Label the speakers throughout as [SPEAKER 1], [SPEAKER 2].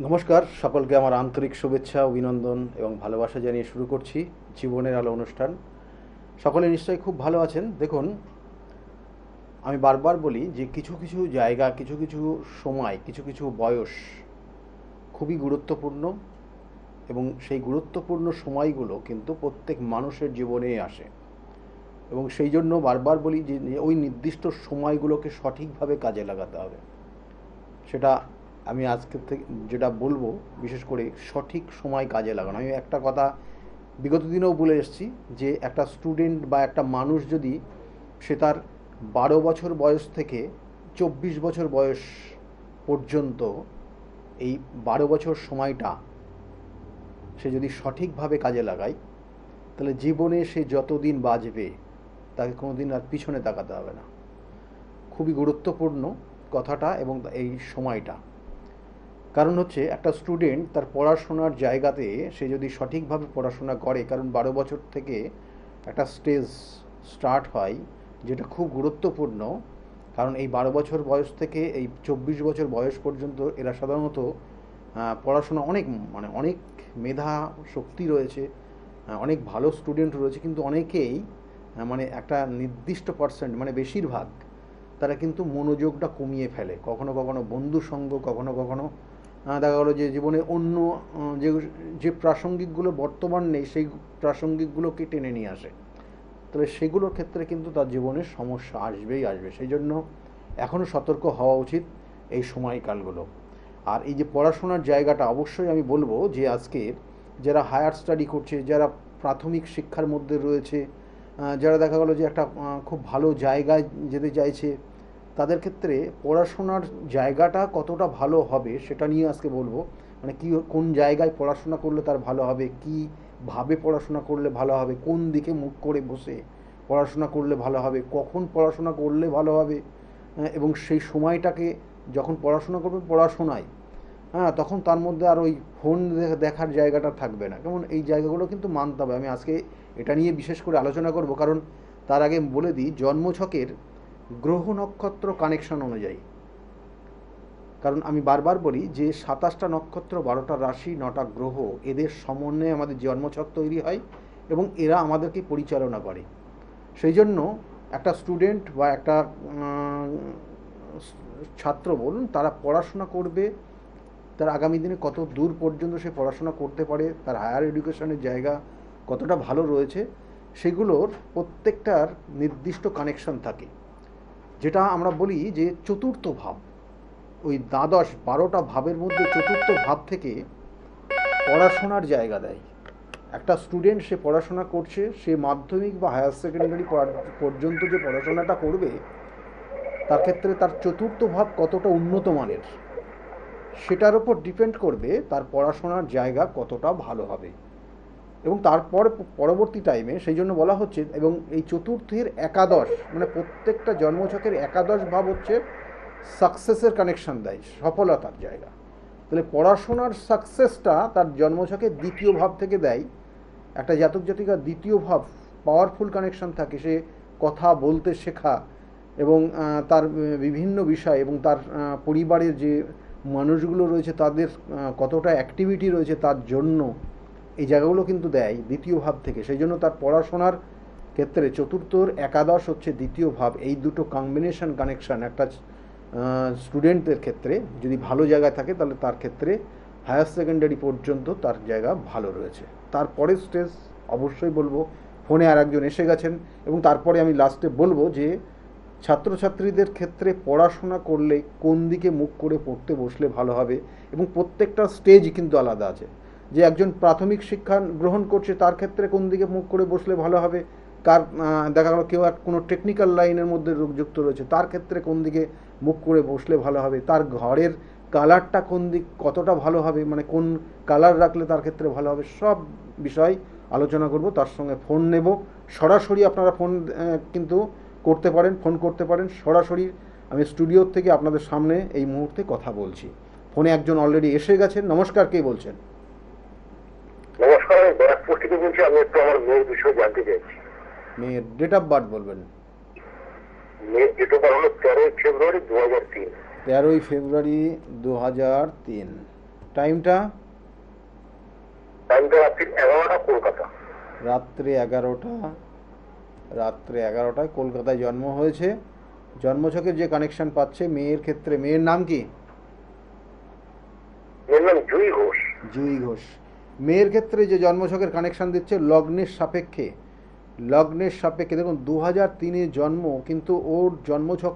[SPEAKER 1] নমস্কার, সকলকে আমার আন্তরিক শুভেচ্ছা, অভিনন্দন এবং ভালোবাসা জানিয়ে শুরু করছি জীবনের আলো অনুষ্ঠান। সকলে নিশ্চয়ই খুব ভালো আছেন। দেখুন, আমি বারবার বলি যে কিছু কিছু জায়গা, কিছু কিছু সময়, কিছু কিছু বয়স খুবই গুরুত্বপূর্ণ এবং সেই গুরুত্বপূর্ণ সময়গুলো কিন্তু প্রত্যেক মানুষের জীবনেই আসে। এবং সেই জন্য বারবার বলি যে ওই নির্দিষ্ট সময়গুলোকে সঠিকভাবে কাজে লাগাতে হবে। সেটা আমি আজকে থেকে যেটা বলবো, বিশেষ করে সঠিক সময় কাজে লাগানো। আমি একটা কথা বিগত দিনেও বলে এসেছি যে একটা স্টুডেন্ট বা একটা মানুষ যদি সে তার 12 বছর বয়স থেকে 24 বছর বয়স পর্যন্ত এই 12 বছর সময়টা সে যদি সঠিকভাবে কাজে লাগায়, তাহলে জীবনে সে যতদিন বাঁচবে তাকে কোনো দিন আর পিছনে তাকাতে হবে না। খুবই গুরুত্বপূর্ণ কথাটা এবং এই সময়টা। কারণ হচ্ছে একটা স্টুডেন্ট তার পড়াশোনার জায়গাতে সে যদি সঠিকভাবে পড়াশোনা করে, কারণ 12 বছর থেকে একটা স্টেজ স্টার্ট হয় যেটা খুব গুরুত্বপূর্ণ। কারণ এই 12 বছর বয়স থেকে এই 24 বছর বয়স পর্যন্ত এরা সাধারণত পড়াশোনা অনেক মেধা শক্তি রয়েছে, অনেক ভালো স্টুডেন্ট রয়েছে, কিন্তু অনেকেই একটা নির্দিষ্ট পার্সেন্ট বেশিরভাগ তারা কিন্তু মনোযোগটা কমিয়ে ফেলে। কখনো কখনো বন্ধু সঙ্গ, কখনো কখনো দেখা গেলো যে জীবনে অন্য যে যে প্রাসঙ্গিকগুলো বর্তমান নেই সেই প্রাসঙ্গিকগুলোকে টেনে নিয়ে আসে। তাহলে সেগুলোর ক্ষেত্রে কিন্তু তার জীবনে সমস্যা আসবেই আসবে। সেই জন্য এখনও সতর্ক হওয়া উচিত এই সময়কালগুলো। আর এই যে পড়াশোনার জায়গাটা, অবশ্যই আমি বলবো যে আজকের যারা হায়ার স্টাডি করছে, যারা প্রাথমিক শিক্ষার মধ্যে রয়েছে, যারা দেখা গেলো যে একটা খুব ভালো জায়গায় যেতে চাইছে, তাদের ক্ষেত্রে পড়াশোনার জায়গাটা কতটা ভালো হবে সেটা নিয়ে আজকে বলবো। কোন জায়গায় পড়াশোনা করলে তার ভালো হবে, কীভাবে পড়াশোনা করলে ভালো হবে, কোন দিকে মুখ করে বসে পড়াশোনা করলে ভালো হবে, কখন পড়াশোনা করলে ভালো হবে, এবং সেই সময়টাকে যখন পড়াশোনা করবে পড়াশোনায়, তখন তার মধ্যে আর ওই ফোন দেখার জায়গাটা থাকবে না। কেমন এই জায়গাগুলো কিন্তু মানতে হবে। আমি আজকে এটা নিয়ে বিশেষ করে আলোচনা করব, কারণ তার আগে বলে দিই জন্মছকের গ্রহ নক্ষত্র কানেকশন অনুযায়ী। কারণ আমি বারবার বলি যে 27টা নক্ষত্র, 12টা রাশি, 9টা গ্রহ, এদের সমন্বয়ে আমাদের জন্মছক তৈরি হয় এবং এরা আমাদেরকে পরিচালনা করে। সেই জন্য একটা স্টুডেন্ট বা একটা ছাত্র বলুন, তারা পড়াশোনা করবে, তার আগামী দিনে কত দূর পর্যন্ত সে পড়াশোনা করতে পারে, তার হায়ার এডুকেশনের জায়গা কতটা ভালো রয়েছে, সেগুলোর প্রত্যেকটার নির্দিষ্ট কানেকশন থাকে। যেটা আমরা বলি যে চতুর্থ ভাব, ওই দ্বাদশ 12টা ভাবের মধ্যে চতুর্থ ভাব থেকে পড়াশোনার জায়গা দেয়। একটা স্টুডেন্ট সে পড়াশোনা করছে, সে মাধ্যমিক বা হায়ার সেকেন্ডারি পর্যন্ত যে পড়াশোনাটা করবে, তার ক্ষেত্রে তার চতুর্থ ভাব কতটা উন্নত মানের সেটার ওপর ডিপেন্ড করবে তার পড়াশোনার জায়গা কতটা ভালো হবে। এবং তারপর পরবর্তী টাইমে সেই জন্য বলা হচ্ছে, এবং এই চতুর্থের একাদশ প্রত্যেকটা জন্মছকের একাদশ ভাব হচ্ছে সাকসেসের কানেকশন দেয়, সফলতার জায়গা। তাহলে পড়াশোনার সাকসেসটা তার জন্মছকের দ্বিতীয় ভাব থেকে দেয়। একটা জাতক জাতিকার দ্বিতীয় ভাব পাওয়ারফুল কানেকশন থাকে, সে কথা বলতে শেখা এবং তার বিভিন্ন বিষয় এবং তার পরিবারের যে মানুষগুলো রয়েছে তাদের কতটা অ্যাক্টিভিটি রয়েছে তার জন্য, এই জায়গাগুলো কিন্তু দেয় দ্বিতীয় ভাব থেকে। সেই জন্য তার পড়াশোনার ক্ষেত্রে চতুর্থর একাদশ হচ্ছে দ্বিতীয় ভাব। এই দুটো কম্বিনেশন কানেকশান একটা স্টুডেন্টদের ক্ষেত্রে যদি ভালো জায়গায় থাকে, তাহলে তার ক্ষেত্রে হায়ার সেকেন্ডারি পর্যন্ত তার জায়গা ভালো রয়েছে। তারপরে স্টেজ অবশ্যই বলবো, ফোনে আর একজন এসে গেছেন, এবং তারপরে আমি লাস্টে বলবো যে ছাত্রছাত্রীদের ক্ষেত্রে পড়াশোনা করলে কোন দিকে মুখ করে পড়তে বসলে ভালো হবে, এবং প্রত্যেকটা স্টেজ কিন্তু আলাদা আছে। যে একজন প্রাথমিক শিক্ষা গ্রহণ করছে তার ক্ষেত্রে কোন দিকে মুখ করে বসলে ভালো হবে, কার দেখা গেলো কেউ কোনো টেকনিক্যাল লাইনের মধ্যে যুক্ত রয়েছে, তার ক্ষেত্রে কোন দিকে মুখ করে বসলে ভালো হবে, তার ঘরের কালারটা কোন দিক কতটা ভালো হবে, কোন কালার রাখলে তার ক্ষেত্রে ভালো হবে, সব বিষয় আলোচনা করব। তার সঙ্গে ফোন নেব, সরাসরি আপনারা ফোন কিন্তু করতে পারেন, ফোন করতে পারেন সরাসরি। আমি স্টুডিওর থেকে আপনাদের সামনে এই মুহূর্তে কথা বলছি। ফোনে একজন অলরেডি এসে গেছেন। নমস্কার, কে বলছেন?
[SPEAKER 2] নমস্কার, আমি ব্যারাকপুর থেকে বলছি। আমি একটু আমার মেয়ের বিষয়ে জানতে চাইছি।
[SPEAKER 1] মেয়ের ডেট অফ বার্থ বলবেন?
[SPEAKER 2] মেয়ের ডেট অফ বার্থ হলো 13ই ফেব্রুয়ারি 2003।
[SPEAKER 1] 13ই ফেব্রুয়ারি 2003। টাইমটা?
[SPEAKER 2] টাইমটা রাত্রি 11টা, কলকাতা।
[SPEAKER 1] রাত্রে 11টায় কলকাতায় জন্ম হয়েছে। জন্মছকের যে কানেকশন পাচ্ছে মেয়ের ক্ষেত্রে, মেয়ের নাম কি?
[SPEAKER 2] মেয়ের নাম জুই ঘোষ।
[SPEAKER 1] জুই ঘোষ। মেয়ের ক্ষেত্রে যে জন্মছকের কানেকশন দিচ্ছে লগ্নের সাপেক্ষে, দেখুন 2003-এ জন্ম, কিন্তু ওর জন্মছক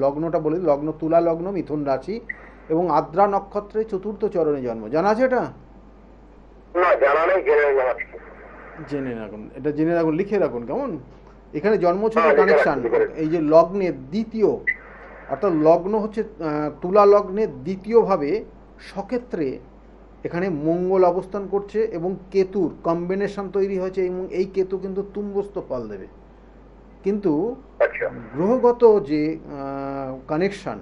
[SPEAKER 1] লগ্নটা বলি, লগ্ন তুলা লগ্ন, মিথুন রাশি এবং আদ্রা নক্ষত্রে চতুর্থ চরণে জন্ম। জানা আছে এটা?
[SPEAKER 2] না, জানা নেই, জেনে জানাচ্ছি।
[SPEAKER 1] জেনে রাখুন, এটা জেনে রাখুন, লিখে রাখুন, কেমন? এখানে জন্মছকের
[SPEAKER 2] লিখে
[SPEAKER 1] কানেকশন,
[SPEAKER 2] রাখছি, লিখে রাখছি।
[SPEAKER 1] এই যে লগ্নের দ্বিতীয়, অর্থাৎ লগ্ন হচ্ছে তুলা লগ্নের দ্বিতীয়ভাবে সক্ষেত্রে এখানে মঙ্গল অবস্থান করছে এবং কেতুর কম্বিনেশন তৈরি হয়েছে এবং এই কেতু কিন্তু তুঙ্গস্থ ফল দেবে। কিন্তু
[SPEAKER 2] আচ্ছা।
[SPEAKER 1] গ্রহগত যে কানেকশন,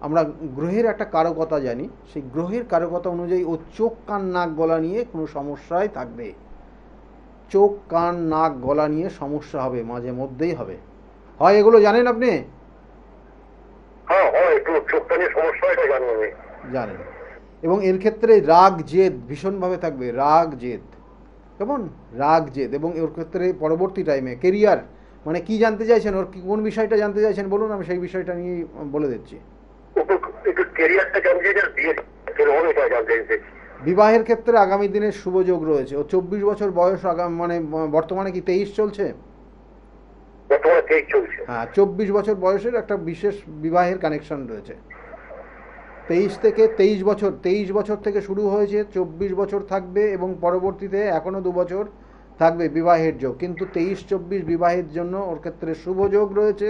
[SPEAKER 1] আমরা গ্রহের একটা কারকতা জানি, সেই গ্রহের কারকতা অনুযায়ী ও চোখ কান নাক গলা নিয়ে কোনো সমস্যায় থাকবে। চোখ কান নাক গলা নিয়ে সমস্যা হবে, মাঝে মধ্যেই হবে। হয় এগুলো জানেন আপনি?
[SPEAKER 2] হ্যাঁ, হয়, একটু চোখটা নিয়ে সমস্যা, এটা জানি আমি।
[SPEAKER 1] জানেন। এবং এর ক্ষেত্রে রাগ জেদ ভীষণভাবে থাকবে, রাগ জেদ, কেমন? রাগ জেদ। এবং ওর ক্ষেত্রে পরবর্তী টাইমে কেরিয়ার, মানে কি জানতে চাইছেন, ওর কোন বিষয়টা জানতে চাইছেন বলুন, আমি সেই বিষয়টা নিয়ে বলে দিচ্ছি।
[SPEAKER 2] একটু ক্যারিয়ারটা জানতে চাই, বিয়ে কিরকম, এটা জানতে চাইছি।
[SPEAKER 1] বিবাহের ক্ষেত্রে আগামী দিনের শুভযোগ রয়েছে। ও 24 বছর বয়স, মানে বর্তমানে কি 23 চলছে?
[SPEAKER 2] বর্তমানে 23 চলছে।
[SPEAKER 1] হ্যাঁ, 24 বছর বয়সের একটা বিশেষ বিবাহের কানেকশন রয়েছে। 23 বছর থেকে শুরু হয়েছে, 24 বছর থাকবে এবং পরবর্তীতে এখনও 2 বছর থাকবে বিবাহের যোগ। কিন্তু 23-24 বিবাহের জন্য ওর ক্ষেত্রে শুভ যোগ রয়েছে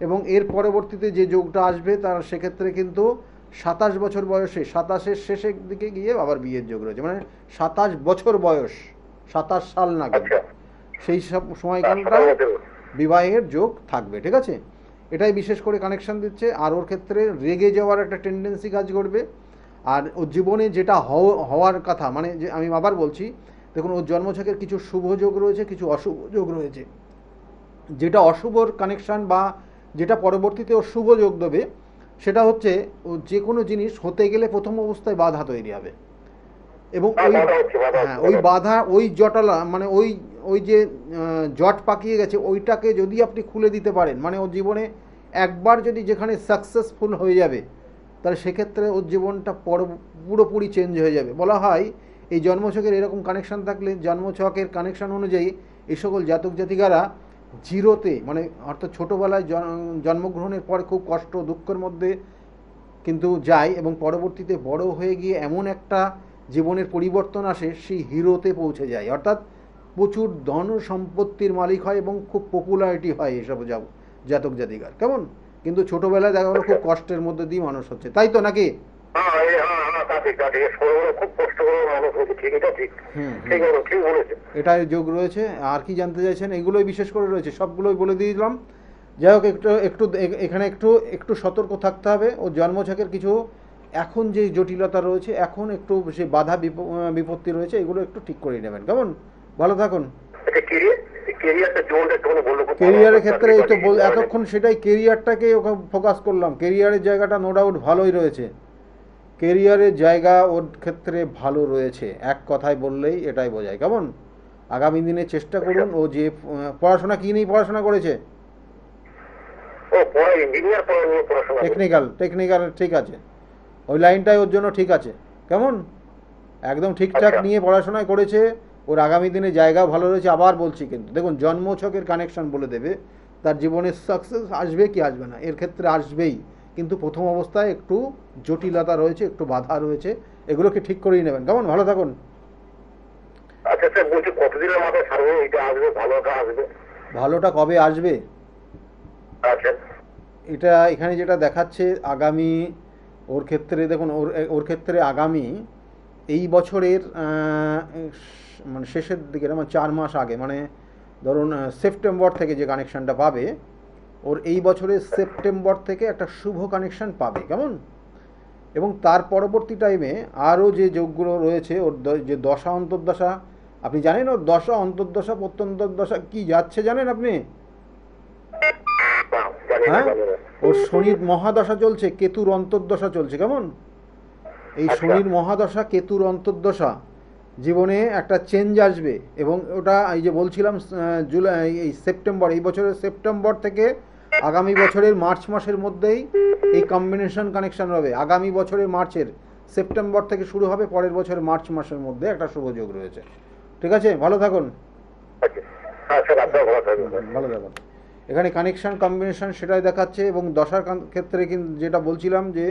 [SPEAKER 1] এবং এর পরবর্তীতে যে যোগটা আসবে তার সেক্ষেত্রে কিন্তু 27 বছর বয়সে, 27-এর শেষের দিকে গিয়ে আবার বিয়ের যোগ রয়েছে, মানে 27 বছর বয়স, 27 সাল নাগাদ,
[SPEAKER 2] আচ্ছা।
[SPEAKER 1] সেই সব সময়কালটা বিবাহের যোগ থাকবে। ঠিক আছে, এটাই বিশেষ করে কানেকশন দিচ্ছে। আর ওর ক্ষেত্রে রেগে যাওয়ার একটা টেন্ডেন্সি কাজ করবে। আর ওর জীবনে যেটা হওয়ার কথা, মানে যে আমি আবার বলছি, দেখুন ওর জন্মছকের কিছু শুভ যোগ রয়েছে, কিছু অশুভ যোগ রয়েছে। যেটা অশুভর কানেকশন বা যেটা পরবর্তীতে ওর শুভ যোগ দেবে, সেটা হচ্ছে ও যে কোনো জিনিস হতে গেলে প্রথম অবস্থায় বাধা তৈরি হবে এবং ওই বাধা, ওই জটালা, মানে ওই যে জট পাকিয়ে গেছে, ওইটাকে যদি আপনি খুলে দিতে পারেন, মানে ওর জীবনে একবার যদি যেখানে সাকসেসফুল হয়ে যাবে, তাহলে সেক্ষেত্রে ওর জীবনটা পুরোপুরি চেঞ্জ হয়ে যাবে। বলা হয় এই জন্মছকের এরকম কানেকশান থাকলে, জন্মছকের কানেকশান অনুযায়ী এই সকল জাতক জাতিকারা জিরোতে, মানে অর্থাৎ ছোটোবেলায় জন্মগ্রহণের পর খুব কষ্ট দুঃখের মধ্যে কিন্তু যায় এবং পরবর্তীতে বড় হয়ে গিয়ে এমন একটা জীবনের পরিবর্তন আসে, সেই হিরোতে পৌঁছে যায়, অর্থাৎ প্রচুর ধন সম্পত্তির মালিক হয় এবং খুব পপুলারিটি হয় এসব জাতক জাতিকার, কেমন? কিন্তু ছোটবেলায় দেখা গেলো খুব কষ্টের মধ্যে দিয়ে মানুষ হচ্ছে, তাই তো নাকি? এটাই যোগ রয়েছে। আর কি জানতে চাইছেন? এগুলোই বিশেষ করে রয়েছে, সবগুলোই বলে দিয়ে দিলাম। যাই হোক, একটু এখানে একটু সতর্ক থাকতে হবে। ও জন্মছকের কিছু এখন যে জটিলতা রয়েছে, এখন একটু সে বাধা বিপত্তি রয়েছে, এগুলো একটু ঠিক করে নেবেন, কেমন? ভালো থাকুন। কেরিয়ারের ক্ষেত্রে এই তো এতক্ষণ সেটাই, কেরিয়ারটাকে ওকে ফোকাস করলাম। কেরিয়ারের জায়গাটা নো ডাউট ভালোই রয়েছে, কেরিয়ারের জায়গা ওর ক্ষেত্রে ভালো রয়েছে, এক কথায় বললেই এটাই বোঝায়, কেমন? আগামী দিনে চেষ্টা করুন। ও যে পড়াশোনা কী নিয়ে পড়াশোনা করেছে? টেকনিক্যাল, ঠিক আছে, ওই লাইনটাই ওর জন্য ঠিক আছে, কেমন? একদম ঠিকঠাক নিয়ে পড়াশোনায় করেছে, ওর আগামী দিনে জায়গা ভালো রয়েছে। আবার বলছি, কিন্তু দেখুন জন্মছকের কানেকশন বলে দেবে তার জীবনের সাকসেস আসবে কি আসবে না, এর ক্ষেত্রে আসবেই, কিন্তু প্রথম অবস্থায় একটু জটিলতা রয়েছে, একটু বাধা রয়েছে, এগুলোকে ঠিক করেই নেবেন, কেমন? ভালো থাকুন।
[SPEAKER 2] আচ্ছা স্যার, বলছি কতদিনের মাথায় সারবে এটা আসবে, ভালোটা আসবে?
[SPEAKER 1] ভালোটা কবে আসবে?
[SPEAKER 2] আচ্ছা,
[SPEAKER 1] এটা এখানে যেটা দেখাচ্ছে আগামী, ওর ক্ষেত্রে দেখুন, ওর ক্ষেত্রে আগামী এই বছরের মানে শেষের দিকে, মানে 4 মাস আগে, মানে ধরুন সেপ্টেম্বর থেকে যে কানেকশানটা পাবে, ওর এই বছরের সেপ্টেম্বর থেকে একটা শুভ কানেকশান পাবে, কেমন? এবং তার পরবর্তী টাইমে আরও যে যোগগুলো রয়েছে, ওর যে দশা অন্তর্দশা, আপনি জানেন ওর দশা অন্তর্দশা প্রত্যন্তর্দশা কি যাচ্ছে, জানেন আপনি? হ্যাঁ, ওর শনির মহাদশা চলছে, কেতুর অন্তর্দশা চলছে, কেমন? এই
[SPEAKER 2] আচ্ছা।
[SPEAKER 1] শনির মহাদশা কেতুর অন্তর্দশা জীবনে একটা চেঞ্জ আসবে, এবং ওটা এই যে বলছিলাম জুলাই এই সেপ্টেম্বর, এই বছরের সেপ্টেম্বর থেকে আগামী বছরের মার্চ মাসের মধ্যেই এই কম্বিনেশন কানেকশন হবে। আগামী বছরের মার্চের সেপ্টেম্বর থেকে শুরু হবে, পরের বছরের মার্চ মাসের মধ্যে একটা শুভযোগ রয়েছে। ঠিক আছে, ভালো থাকুন।
[SPEAKER 2] আচ্ছা। হ্যাঁ স্যার, আপনার ভালো থাকবেন স্যার।
[SPEAKER 1] ভালো থাকুন। এখানে কানেকশন কম্বিনেশন সেটাই দেখাচ্ছে, এবং দশার ক্ষেত্রে কিন্তু যেটা বলছিলাম যে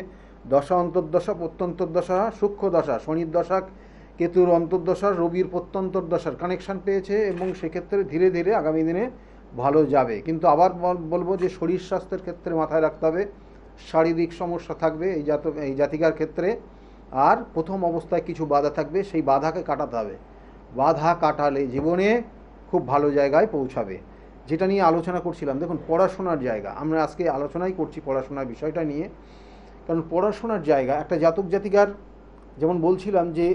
[SPEAKER 1] দশা অন্তর্দশা প্রত্যন্তর্দশা সূক্ষ্ম দশা, শনির দশা কেতুর অন্তর্দশা রবির প্রত্যন্তর্দশার কানেকশন পেয়েছে, এবং সেক্ষেত্রে ধীরে ধীরে আগামী দিনে ভালো যাবে। কিন্তু আবার বলবো যে শরীর স্বাস্থ্যের ক্ষেত্রে মাথায় রাখতে হবে, শারীরিক সমস্যা থাকবে এই জাতিকার ক্ষেত্রে, আর প্রথম অবস্থায় কিছু বাধা থাকবে, সেই বাধাকে কাটাতে হবে। বাধা কাটালে জীবনে খুব ভালো জায়গায় পৌঁছাবে। যেটা নিয়ে আলোচনা করছিলাম, দেখুন পড়াশোনার জায়গা, আমরা আজকে আলোচনাই করছি পড়াশোনার বিষয়টা নিয়ে, কারণ পড়াশোনার জায়গা একটা জাতক জাতিকার, যেমন বলছিলাম যে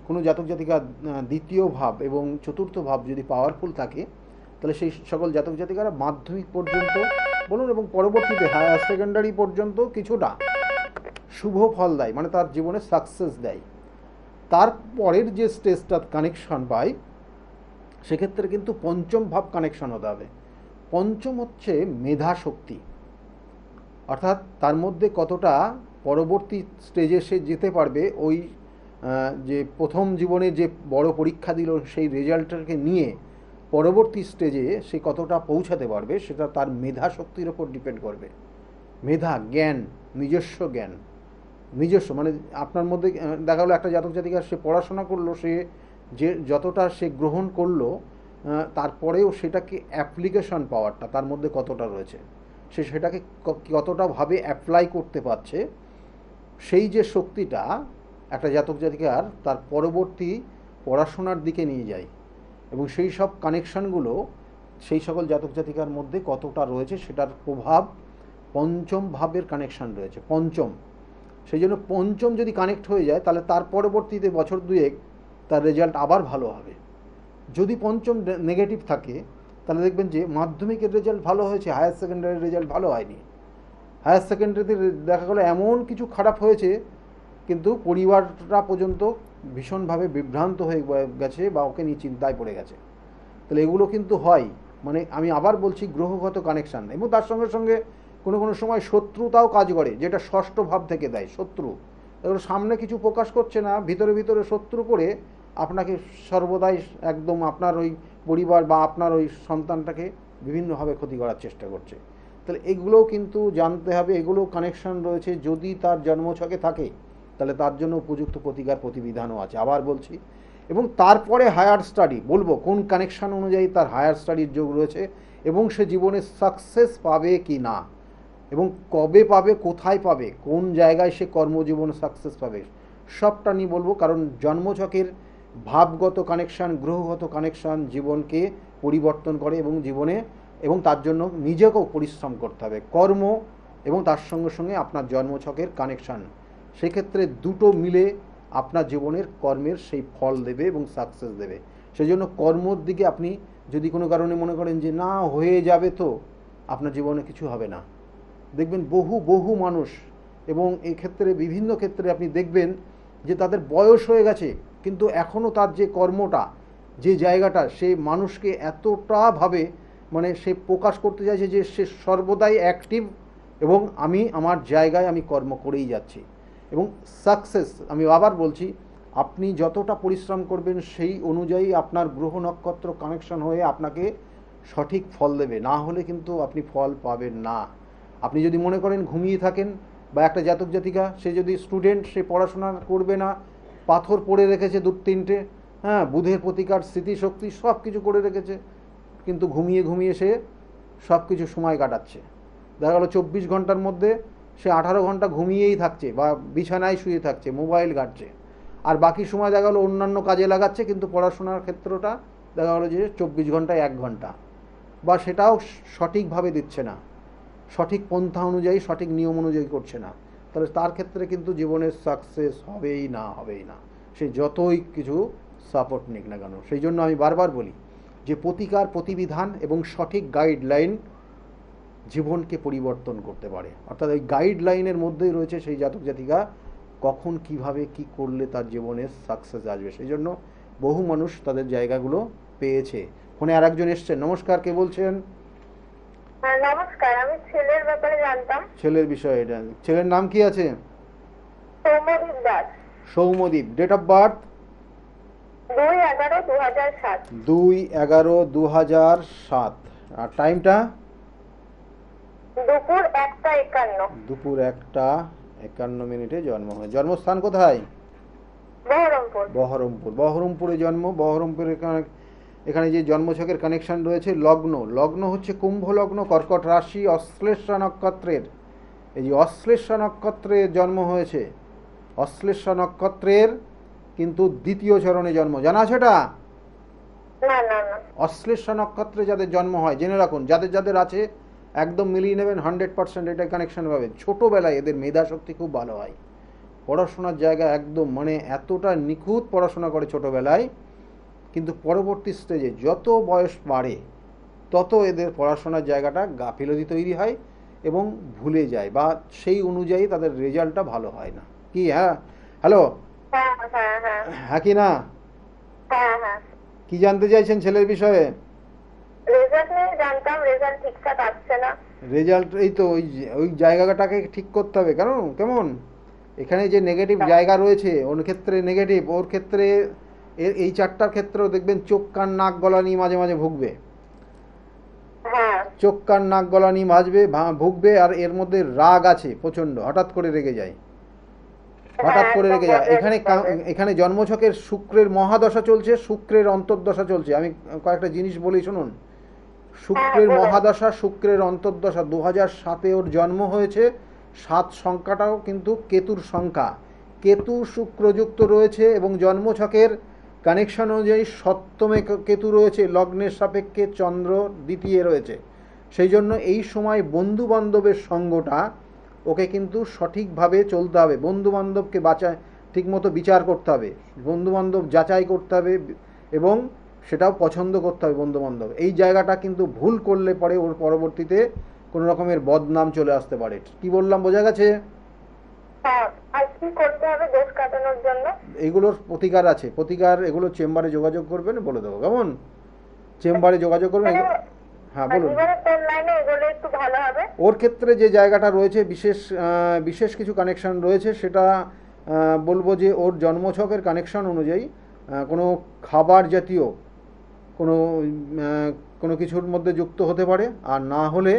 [SPEAKER 1] কোনো জাতক জাতিকার দ্বিতীয় ভাব এবং চতুর্থ ভাব যদি পাওয়ারফুল থাকে, তাহলে সেই সকল জাতক জাতিকারা মাধ্যমিক পর্যন্ত বলুন এবং পরবর্তীতে হায়ার সেকেন্ডারি পর্যন্ত কিছুটা শুভ ফল দেয়, মানে তার জীবনে সাকসেস দেয়। তারপরের যে স্টেজটা কানেকশন পায়, সেক্ষেত্রে কিন্তু পঞ্চম ভাব কানেকশন হতে হবে। পঞ্চম হচ্ছে মেধা শক্তি, অর্থাৎ তার মধ্যে কতটা পরবর্তী স্টেজে সে যেতে পারবে, ওই যে প্রথম জীবনে যে বড় পরীক্ষা দিল সেই রেজাল্টটাকে নিয়ে পরবর্তী স্টেজে সে কতটা পৌঁছাতে পারবে, সেটা তার মেধা শক্তির ওপর ডিপেন্ড করবে। মেধা, জ্ঞান, নিজস্ব মানে আপনার মধ্যে দেখা গেলো একটা জাতক জাতিকা সে পড়াশোনা করলো, সে যে যতটা সে গ্রহণ করলো, তারপরেও সেটাকে অ্যাপ্লিকেশন পাওয়ারটা তার মধ্যে কতটা রয়েছে, সে সেটাকে কতটা ভাবে অ্যাপ্লাই করতে পারছে, সেই যে শক্তিটা একটা জাতক জাতিকার তার পরবর্তী পড়াশোনার দিকে নিয়ে যায়। এবং সেই সব কানেকশানগুলো সেই সকল জাতক জাতিকার মধ্যে কতটা রয়েছে সেটার প্রভাব পঞ্চম ভাবের কানেকশান রয়েছে, পঞ্চম। সেই জন্য পঞ্চম যদি কানেক্ট হয়ে যায়, তাহলে তার পরবর্তীতে বছর দুয়েক তার রেজাল্ট আবার ভালো হবে। যদি পঞ্চম নেগেটিভ থাকে, তাহলে দেখবেন যে মাধ্যমিকের রেজাল্ট ভালো হয়েছে, হায়ার সেকেন্ডারির রেজাল্ট ভালো হয়নি। হায়ার সেকেন্ডারিতে দেখা গেলো এমন কিছু খারাপ হয়েছে, কিন্তু পরিবারটা পর্যন্ত ভীষণভাবে বিভ্রান্ত হয়ে গেছে বা ওকে নিয়ে চিন্তায় পড়ে গেছে। তাহলে এগুলো কিন্তু হয়, মানে আমি আবার বলছি গ্রহগত কানেকশান, এবং তার সঙ্গে সঙ্গে কোনো কোনো সময় শত্রুতাও কাজ করে, যেটা ষষ্ঠ ভাব থেকে দেয়। শত্রু এগুলো সামনে কিছু প্রকাশ করছে না, ভিতরে ভিতরে শত্রু করে আপনাকে সর্বদাই একদম আপনার ওই পরিবার বা আপনার ওই সন্তানটাকে বিভিন্নভাবে ক্ষতি করার চেষ্টা করছে। তাহলে এগুলোও কিন্তু জানতে হবে, এগুলো কানেকশান রয়েছে। যদি তার জন্মছকে থাকে, তাহলে তার জন্য উপযুক্ত প্রতিকার প্রতিবিধানও আছে, আবার বলছি। এবং তারপরে হায়ার স্টাডি বলবো কোন কানেকশান অনুযায়ী তার হায়ার স্টাডির যোগ রয়েছে, এবং সে জীবনে সাকসেস পাবে কি না, এবং কবে পাবে, কোথায় পাবে, কোন জায়গায় সে কর্মজীবনে সাকসেস পাবে, সবটা নিয়ে বলবো। কারণ জন্মছকের ভাবগত কানেকশান, গ্রহগত কানেকশান জীবনকে পরিবর্তন করে, এবং জীবনে এবং তার জন্য নিজেকেও পরিশ্রম করতে হবে, কর্ম এবং তার সঙ্গে সঙ্গে আপনার জন্মছকের কানেকশান, সেক্ষেত্রে দুটো মিলে আপনার জীবনের কর্মের সেই ফল দেবে এবং সাকসেস দেবে। সেই জন্য কর্মর দিকে আপনি যদি কোনো কারণে মনে করেন যে না হয়ে যাবে, তো আপনার জীবনে কিছু হবে না। দেখবেন বহু বহু মানুষ, এবং এই ক্ষেত্রে বিভিন্ন ক্ষেত্রে আপনি দেখবেন যে তাদের বয়স হয়ে গেছে, কিন্তু এখনও তার যে কর্মটা, যে জায়গাটা, সে মানুষকে এতটা ভাবে মানে সে প্রকাশ করতে চাইছে যে সে সর্বদাই অ্যাক্টিভ, এবং আমি আমার জায়গায় আমি কর্ম করেই যাচ্ছি। এবং সাকসেস, আমি আবার বলছি, আপনি যতটা পরিশ্রম করবেন সেই অনুযায়ী আপনার গ্রহ নক্ষত্র কানেকশন হয়ে আপনাকে সঠিক ফল দেবে, না হলে কিন্তু আপনি ফল পাবেন না। আপনি যদি মনে করেন ঘুমিয়ে থাকেন, বা একটা জাতক জাতিকা সে যদি স্টুডেন্ট, সে পড়াশোনা করবে না, পাথর পড়ে রেখেছে দু তিনটে, হ্যাঁ, বুধের প্রতিকার, স্মৃতিশক্তি সব কিছু করে রেখেছে, কিন্তু ঘুমিয়ে ঘুমিয়ে সে সব কিছু সময় কাটাচ্ছে। দেখা গেলো 24 ঘন্টার মধ্যে সে 18 ঘন্টা ঘুমিয়েই থাকছে, বা বিছানায় শুয়ে থাকছে, মোবাইল ঘাঁটছে, আর বাকি সময় দেখা গেলো অন্যান্য কাজে লাগাচ্ছে, কিন্তু পড়াশোনার ক্ষেত্রটা দেখা গেলো যে 24 ঘন্টায় 1 ঘন্টা, বা সেটাও সঠিকভাবে দিচ্ছে না, সঠিক পন্থা অনুযায়ী, সঠিক নিয়ম অনুযায়ী করছে না। তাহলে তার ক্ষেত্রে কিন্তু জীবনের সাকসেস হবেই না, সে যতই কিছু সাপোর্ট নিক না কেন। সেই জন্য আমি বারবার বলি যে প্রতিকার প্রতিবিধান এবং সঠিক গাইডলাইন জীবনকে পরিবর্তন করতে পারে। অর্থাৎ ওই গাইডলাইনের মধ্যেই রয়েছে সেই জাতক জাতিকা কখন কিভাবে কি করলে তার জীবনে সাকসেস আসবে, সেই জন্য বহু মানুষ তাদের জায়গাগুলো পেয়েছে। ফোনে আর একজন এসছেন। নমস্কার, কে বলছেন?
[SPEAKER 3] হ্যাঁ নমস্কার, আমি ছেলের ব্যাপারে জানতাম।
[SPEAKER 1] ছেলের বিষয়ে এটা, ছেলের নাম কি আছে?
[SPEAKER 3] Soumyadip Das.
[SPEAKER 1] Soumyadip. Date of birth?
[SPEAKER 3] 2/11/2007।
[SPEAKER 1] 2/11/2007। আর টাইমটা?
[SPEAKER 3] দুপুর 1টা 51।
[SPEAKER 1] দুপুর 1টা 51 জন্ম হয়। জন্মস্থান কোথায়?
[SPEAKER 3] বহরমপুর।
[SPEAKER 1] বহরমপুর। বহরমপুরে জন্ম। বহরমপুরে এখানে যে জন্মছকের কানেকশন রয়েছে, লগ্ন, লগ্ন হচ্ছে কুম্ভ লগ্ন, কর্কট রাশি, অশ্লেষা নক্ষত্রের, এই যে অশ্লেষা নক্ষত্রে জন্ম হয়েছে। অশ্লেষা নক্ষত্রের কিন্তু দ্বিতীয় চরণে জন্ম, জানা আছে এটা?
[SPEAKER 3] না না না।
[SPEAKER 1] অশ্লেষা নক্ষত্রে যাদের জন্ম হয় জেনে রাখুন, যাদের যাদের আছে একদম মিলিয়ে নেবেন, 100% এটা কানেকশন পাবে। ছোটোবেলায় এদের মেধা শক্তি খুব ভালো হয়, পড়াশোনার জায়গা একদম মানে এতটা নিখুঁত পড়াশোনা করে ছোটোবেলায়, কিন্তু পরবর্তী স্টেজে যত বয়স বাড়ে তত এদের পড়াশোনার জায়গাটা গাফিলতি তৈরি হয় এবং ভুলে যায়, বা সেই অনুযায়ী তাদের রেজাল্টটা ভালো হয় না। কি? হ্যাঁ, হ্যালো,
[SPEAKER 3] হ্যাঁ হ্যাঁ হ্যাঁ
[SPEAKER 1] হ্যাঁ কি না?
[SPEAKER 3] হ্যাঁ হ্যাঁ।
[SPEAKER 1] কি জানতে চাইছেন ছেলের বিষয়ে?
[SPEAKER 3] রেজাল্ট নিয়ে জানতাম, রেজাল্ট ঠিকঠাক আসছে না।
[SPEAKER 1] রেজাল্ট এই তো ওই জায়গাটাকে ঠিক করতে হবে। কেমন এখানে যে নেগেটিভ জায়গা রয়েছে, ওর ক্ষেত্রে নেগেটিভ, ওর ক্ষেত্রে এই চারটার ক্ষেত্রেও দেখবেন চোখ কান নাক গলা নিয়ে মাঝে মাঝে ভুগবে।
[SPEAKER 3] হ্যাঁ।
[SPEAKER 1] চোখ কান নাক গলা নিয়ে ভুগবে। আর এর মধ্যে রাগ আছে প্রচণ্ড, হঠাৎ করে রেগে যায়, হঠাৎ করে রেগে যায়। এখানে জন্মছকের শুক্রের মহাদশা চলছে, শুক্রের অন্তর্দশা চলছে। আমি কয়েকটা জিনিস বলি শুনুন। শুক্রের মহাদশা, শুক্রের অন্তর্দশা। 2007-এ ওর জন্ম হয়েছে। 7 সংখ্যাটাও কিন্তু কেতুর সংখ্যা, কেতু শুক্রযুক্ত রয়েছে এবং জন্মছকের কানেকশন অনুযায়ী সপ্তমে কেতু রয়েছে, লগ্নের সাপেক্ষে চন্দ্র দ্বিতীয় রয়েছে। সেই জন্য এই সময় বন্ধু বান্ধবের সঙ্গটা ওকে কিন্তু সঠিকভাবে চলতে হবে। বন্ধু বান্ধবকে ঠিকমতো বিচার করতে হবে, বন্ধু বান্ধব যাচাই করতে হবে এবং সেটাও পছন্দ করতে হবে বন্ধু বান্ধব। এই জায়গাটা কিন্তু ভুল করলে পরে ওর পরবর্তীতে কোনো রকমের বদনাম চলে আসতে পারে। কি বললাম, বোঝা গেছে?
[SPEAKER 3] হ্যাঁ। আর কি করতে হবে দোষ কাটানোর জন্য?
[SPEAKER 1] এইগুলোর প্রতিকার আছে, প্রতিকার এগুলো চেম্বারে যোগাযোগ করবেন, বলে দেবো। কেমন? চেম্বারে যোগাযোগ করবেন। হ্যাঁ বলুন।
[SPEAKER 3] একটু ভালো হবে।
[SPEAKER 1] ওর ক্ষেত্রে যে জায়গাটা রয়েছে, বিশেষ কিছু কানেকশন রয়েছে, সেটা বলবো যে ওর জন্মছকের কানেকশন অনুযায়ী কোনো খাবার জাতীয় কোনো কিছুর মধ্যে যুক্ত হতে পারে, আর না হলে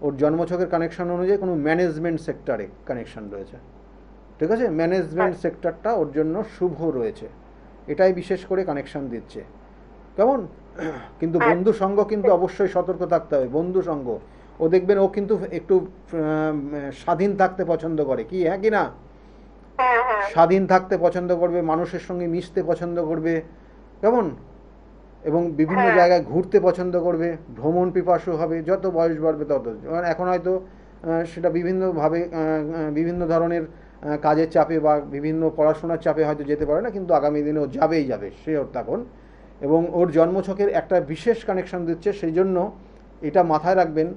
[SPEAKER 1] ওর জন্মছকের কানেকশন অনুযায়ী কোনো ম্যানেজমেন্ট সেক্টরে কানেকশন রয়েছে। ঠিক আছে, ম্যানেজমেন্ট সেক্টরটা ওর জন্য শুভ রয়েছে, এটাই বিশেষ করে কানেকশন দিচ্ছে। কেমন? কিন্তু বন্ধু সঙ্গ কিন্তু অবশ্যই সতর্ক থাকতে হবে। বন্ধু সঙ্গ, ও দেখবেন ও কিন্তু একটু স্বাধীন থাকতে পছন্দ করে। কি? হ্যাঁ কি না? স্বাধীন থাকতে পছন্দ করবে, মানুষের সঙ্গে মিশতে পছন্দ করবে। কেমন? এবং বিভিন্ন জায়গায় ঘুরতে পছন্দ করবে, ভ্রমণ পিপাসু হবে যত বয়স বাড়বে তত। এখন হয়তো সেটা বিভিন্নভাবে বিভিন্ন ধরনের কাজের চাপে বা বিভিন্ন পড়াশোনার চাপে হয়তো যেতে পারে না, কিন্তু আগামী দিনে ও যাবে সে ওর তখন। এবং ওর জন্মছকের একটা বিশেষ কানেকশন দিচ্ছে, সেই জন্য এটা মাথায় রাখবেন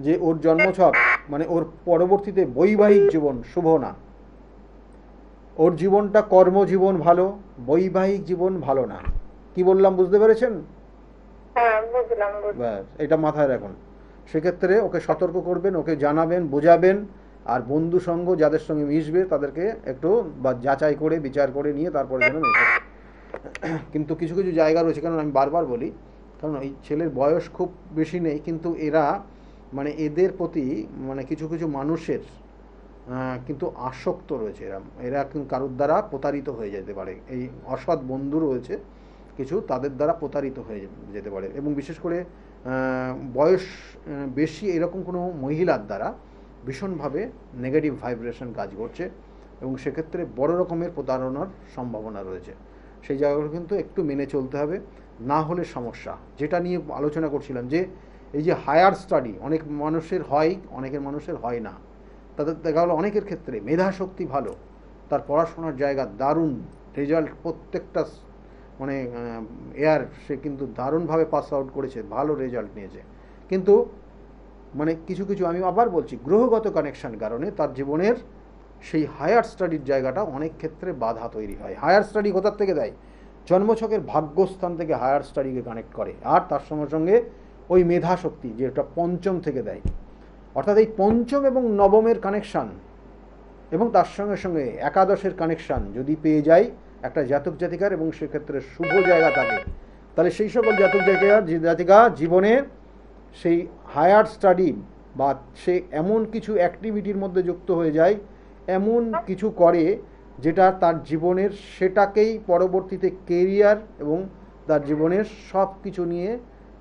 [SPEAKER 1] যে ওর জন্মছক মানে ওর পরবর্তীতে বৈবাহিক জীবন শুভ না। ওর জীবনটা কর্মজীবন ভালো, বৈবাহিক জীবন ভালো না। কি বললাম, বুঝতে পেরেছেন?
[SPEAKER 3] হ্যাঁ বুঝলাম।
[SPEAKER 1] ব্যাস, এটা মাথায় রাখুন। সেক্ষেত্রে ওকে সতর্ক করবেন, ওকে জানাবেন, বোঝাবেন। আর বন্ধু সঙ্গ যাদের সঙ্গে মিশবে তাদেরকে একটু যাচাই করে বিচার করে নিয়ে তারপরে যেন মেশে। কিন্তু কিছু কিছু জায়গা রয়েছে, কারণ আমি বারবার বলি, কারণ এই ছেলের বয়স খুব বেশি নেই, কিন্তু এরা মানে এদের প্রতি মানে কিছু কিছু মানুষের কিন্তু আসক্ত রয়েছে। এরা কিন্তু কারোর দ্বারা প্রতারিত হয়ে যেতে পারে। এই অসৎ বন্ধু রয়েছে কিছু, তাদের দ্বারা প্রতারিত হয়ে যেতে পারে। এবং বিশেষ করে বয়স বেশি এরকম কোনো মহিলার দ্বারা ভীষণভাবে নেগেটিভ ভাইব্রেশন কাজ করছে এবং সেক্ষেত্রে বড় রকমের প্রতারণার সম্ভাবনা রয়েছে। সেই জায়গাগুলো কিন্তু একটু মেনে চলতে হবে, না হলে সমস্যা। যেটা নিয়ে আলোচনা করছিলাম যে এই যে হায়ার স্টাডি অনেক মানুষের হয়, অনেকের মানুষের হয় না। তাদের দেখা গেলো অনেকের ক্ষেত্রে মেধা শক্তি ভালো, তার পড়াশোনার জায়গা দারুণ, রেজাল্ট প্রত্যেকটা মানে সে কিন্তু দারুণভাবে পাস আউট করেছে, ভালো রেজাল্ট নিয়েছে, কিন্তু মানে কিছু কিছু আমি আবার বলছি গ্রহগত কানেকশন কারণে তার জীবনের সেই হায়ার স্টাডির জায়গাটা অনেক ক্ষেত্রে বাধা তৈরি হয়। হায়ার স্টাডি কোথার থেকে দেয়? জন্মছকের ভাগ্যস্থান থেকে হায়ার স্টাডিকে কানেক্ট করে, আর তার সঙ্গে সঙ্গে ওই মেধা শক্তি যেটা পঞ্চম থেকে দেয়। অর্থাৎ এই পঞ্চম এবং নবমের কানেকশান এবং তার সঙ্গে সঙ্গে একাদশের কানেকশান যদি পেয়ে যায় একটা জাতক জাতিকার, এবং সেক্ষেত্রে শুভ জায়গা থাকে, তাহলে সেই সকল জাতক জাতিকা জীবনে সেই হায়ার স্টাডি বা সে এমন কিছু অ্যাক্টিভিটির মধ্যে যুক্ত হয়ে যায়, এমন কিছু করে যেটা তার জীবনের সেটাকেই পরবর্তীতে কেরিয়ার এবং তার জীবনের সব কিছু নিয়ে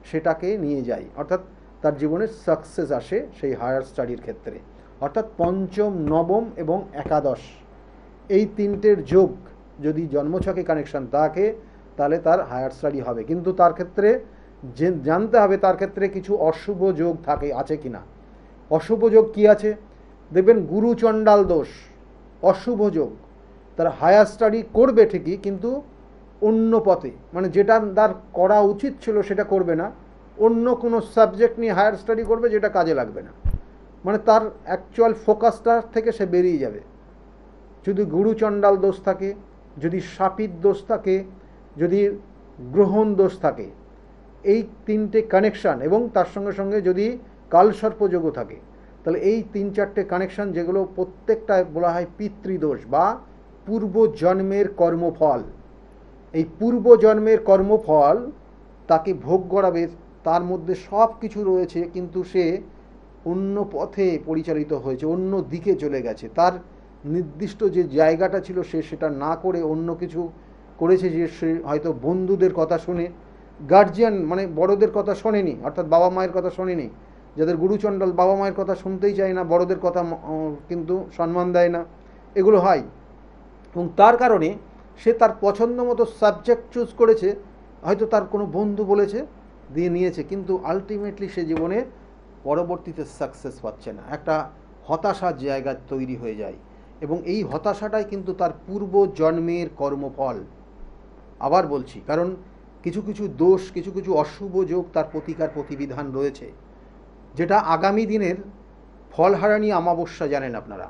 [SPEAKER 1] সেটাকে নিয়ে যায়, অর্থাৎ তার জীবনের সাকসেস আসে সেই হায়ার স্টাডির ক্ষেত্রে। অর্থাৎ পঞ্চম, নবম এবং একাদশ এই তিনটের যোগ যদি জন্মছকে কানেকশান থাকে, তাহলে তার হায়ার স্টাডি হবে। কিন্তু তার ক্ষেত্রে জানতে হবে তার ক্ষেত্রে কিছু অশুভ যোগ থাকে, আছে কি না। অশুভ যোগ কী আছে? দেখবেন গুরু চণ্ডাল দোষ, অশুভ যোগ। তার হায়ার স্টাডি করবে ঠিকই, কিন্তু অন্য পথে, মানে যেটা তার করা উচিত ছিল সেটা করবে না, অন্য কোনো সাবজেক্ট নিয়ে হায়ার স্টাডি করবে যেটা কাজে লাগবে না, মানে তার অ্যাকচুয়াল ফোকাসটা থেকে সে বেরিয়ে যাবে। যদি গুরু চণ্ডাল দোষ থাকে, যদি শাপিত দোষ থাকে, যদি গ্রহণ দোষ থাকে, এই তিনটে কানেকশান, এবং তার সঙ্গে সঙ্গে যদি কালসর্পযোগও থাকে, তাহলে এই তিন চারটে কানেকশান, যেগুলো প্রত্যেকটা বলা হয় পিতৃদোষ বা পূর্বজন্মের কর্মফল। এই পূর্বজন্মের কর্মফল তাকে ভোগ করাবে, তার মধ্যে সব কিছু রয়েছে, কিন্তু সে অন্য পথে পরিচালিত হয়েছে, অন্য দিকে চলে গেছে। তার নির্দিষ্ট যে জায়গাটা ছিল সে সেটা না করে অন্য কিছু করেছে, যে সে হয়তো বন্ধুদের কথা শুনে, গার্জিয়ান মানে বড়দের কথা শোনেনি, অর্থাৎ বাবা মায়ের কথা শোনেনি। যাদের গুরুচণ্ডাল বাবা মায়ের কথা শুনতেই চায় না, বড়দের কথা কিন্তু সম্মান দেয় না, এগুলো হয়। এবং তার কারণে সে তার পছন্দ মতো সাবজেক্ট চুজ করেছে, হয়তো তার কোনো বন্ধু বলেছে দিয়ে নিয়েছে, কিন্তু আলটিমেটলি সে জীবনে পরবর্তীতে সাকসেস পাচ্ছে না, একটা হতাশার জায়গা তৈরি হয়ে যায়। এবং এই হতাশাটাই কিন্তু তার পূর্ব জন্মের কর্মফল। আবার বলছি, কারণ কিছু কিছু দোষ, কিছু কিছু অশুভ যোগ তার প্রতিকার প্রতিবিধান রয়েছে, যেটা আগামী দিনের ফলহারিণী অমাবস্যা জানেন আপনারা।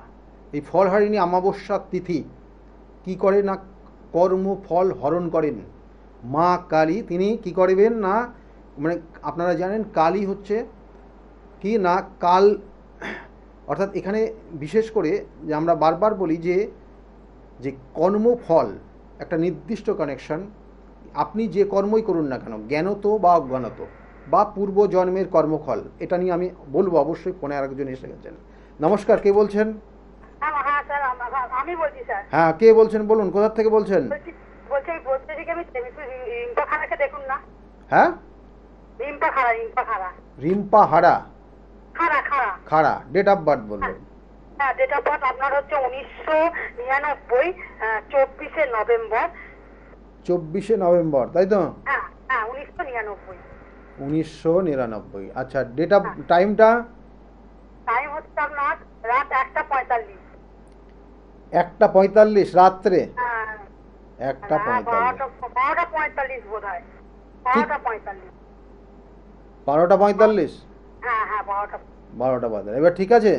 [SPEAKER 1] এই ফলহারিণী অমাবস্যার তিথি কি করে না, কর্মফল হরণ করেন মা কালী। তিনি কি করবেন না, মানে আপনারা জানেন কালী হচ্ছে কি না, কাল, অর্থাৎ এখানে বিশেষ করে যে আমরা বারবার বলি যে কর্মফল একটা নির্দিষ্ট কানেকশন, আপনি যে কর্মই করুন না কেন, জ্ঞানত বা অজ্ঞানত বা পূর্বজন্মের কর্মফল, এটা নিয়ে আমি বলবো অবশ্যই। ফোনে আরেকজন এসে গেছেন। নমস্কার, কে বলছেন?
[SPEAKER 3] হ্যাঁ স্যার, আমি বলছি স্যার।
[SPEAKER 1] হ্যাঁ, কে বলছেন বলুন, কোথা থেকে বলছেন?
[SPEAKER 3] বলছি আমি রিম্পা খাড়াকে দেখুন না।
[SPEAKER 1] হ্যাঁ,
[SPEAKER 3] রিম্পা খাড়া।
[SPEAKER 1] রিম্পা হাড়া।
[SPEAKER 3] খাড়া।
[SPEAKER 1] খাড়া, ডেট অফ বার্থ বলবেন?
[SPEAKER 3] হ্যাঁ, ডেট অফ বার্থ আপনার হচ্ছে 1999, 24শে নভেম্বর।
[SPEAKER 1] 24শে নভেম্বর, তাই তো?
[SPEAKER 3] হ্যাঁ, 1999।
[SPEAKER 1] 1999। আচ্ছা, ডেট অফ টাইমটা?
[SPEAKER 3] টাইম হচ্ছে আপনার রাত 1:45।
[SPEAKER 1] 1:45 রাত্রে?
[SPEAKER 3] হ্যাঁ,
[SPEAKER 1] 1:45
[SPEAKER 3] 12:45 বোধ হয়। 12:45।
[SPEAKER 1] 12:45?
[SPEAKER 3] হ্যাঁ,
[SPEAKER 1] 12:45। এবার ঠিক আছে।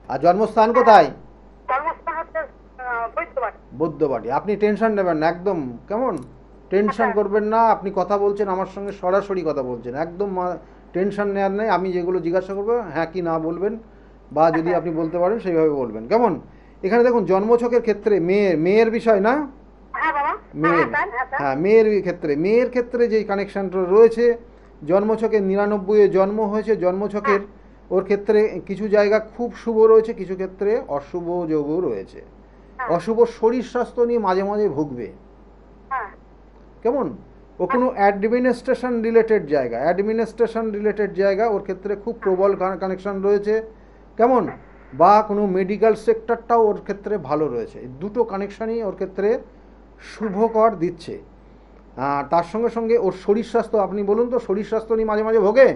[SPEAKER 1] আর জন্মস্থান কোথায়?
[SPEAKER 3] কর্মস্থান হচ্ছে বৈদ্যবাটি।
[SPEAKER 1] বৌদ্ধবাটি। আপনি টেনশন নেবেন না একদম, কেমন? টেনশন করবেন না। আপনি কথা বলছেন আমার সঙ্গে, সরাসরি কথা বলছেন, একদম টেনশন নেওয়ার নেই। আমি যেগুলো জিজ্ঞাসা করবো হ্যাঁ কি না বলবেন, বা যদি আপনি বলতে পারেন সেইভাবে বলবেন, কেমন? এখানে দেখুন জন্মছকের ক্ষেত্রে মেয়ের বিষয় না,
[SPEAKER 3] হ্যাঁ বাবা।
[SPEAKER 1] মেয়ের, হ্যাঁ মেয়ের ক্ষেত্রে যে কানেকশানটা রয়েছে, জন্মছকে 99-এ জন্ম হয়েছে, জন্মছকের ওর ক্ষেত্রে কিছু জায়গা খুব শুভ রয়েছে, কিছু ক্ষেত্রে অশুভ যোগও রয়েছে। অশুভ শরীর স্বাস্থ্য নিয়ে মাঝে মাঝে ভুগবে, কেমন? ও কোনো অ্যাডমিনিস্ট্রেশন রিলেটেড জায়গা ওর ক্ষেত্রে খুব প্রবল কানেকশান রয়েছে, কেমন? বা কোনো মেডিকেল সেক্টরটাও ওর ক্ষেত্রে ভালো রয়েছে। দুটো কানেকশানই ওর ক্ষেত্রে শুভকর দিচ্ছে। আর তার সঙ্গে সঙ্গে ওর শরীর স্বাস্থ্য, আপনি বলুন তো, শরীর স্বাস্থ্য নিয়ে মাঝে মাঝে ভোগে?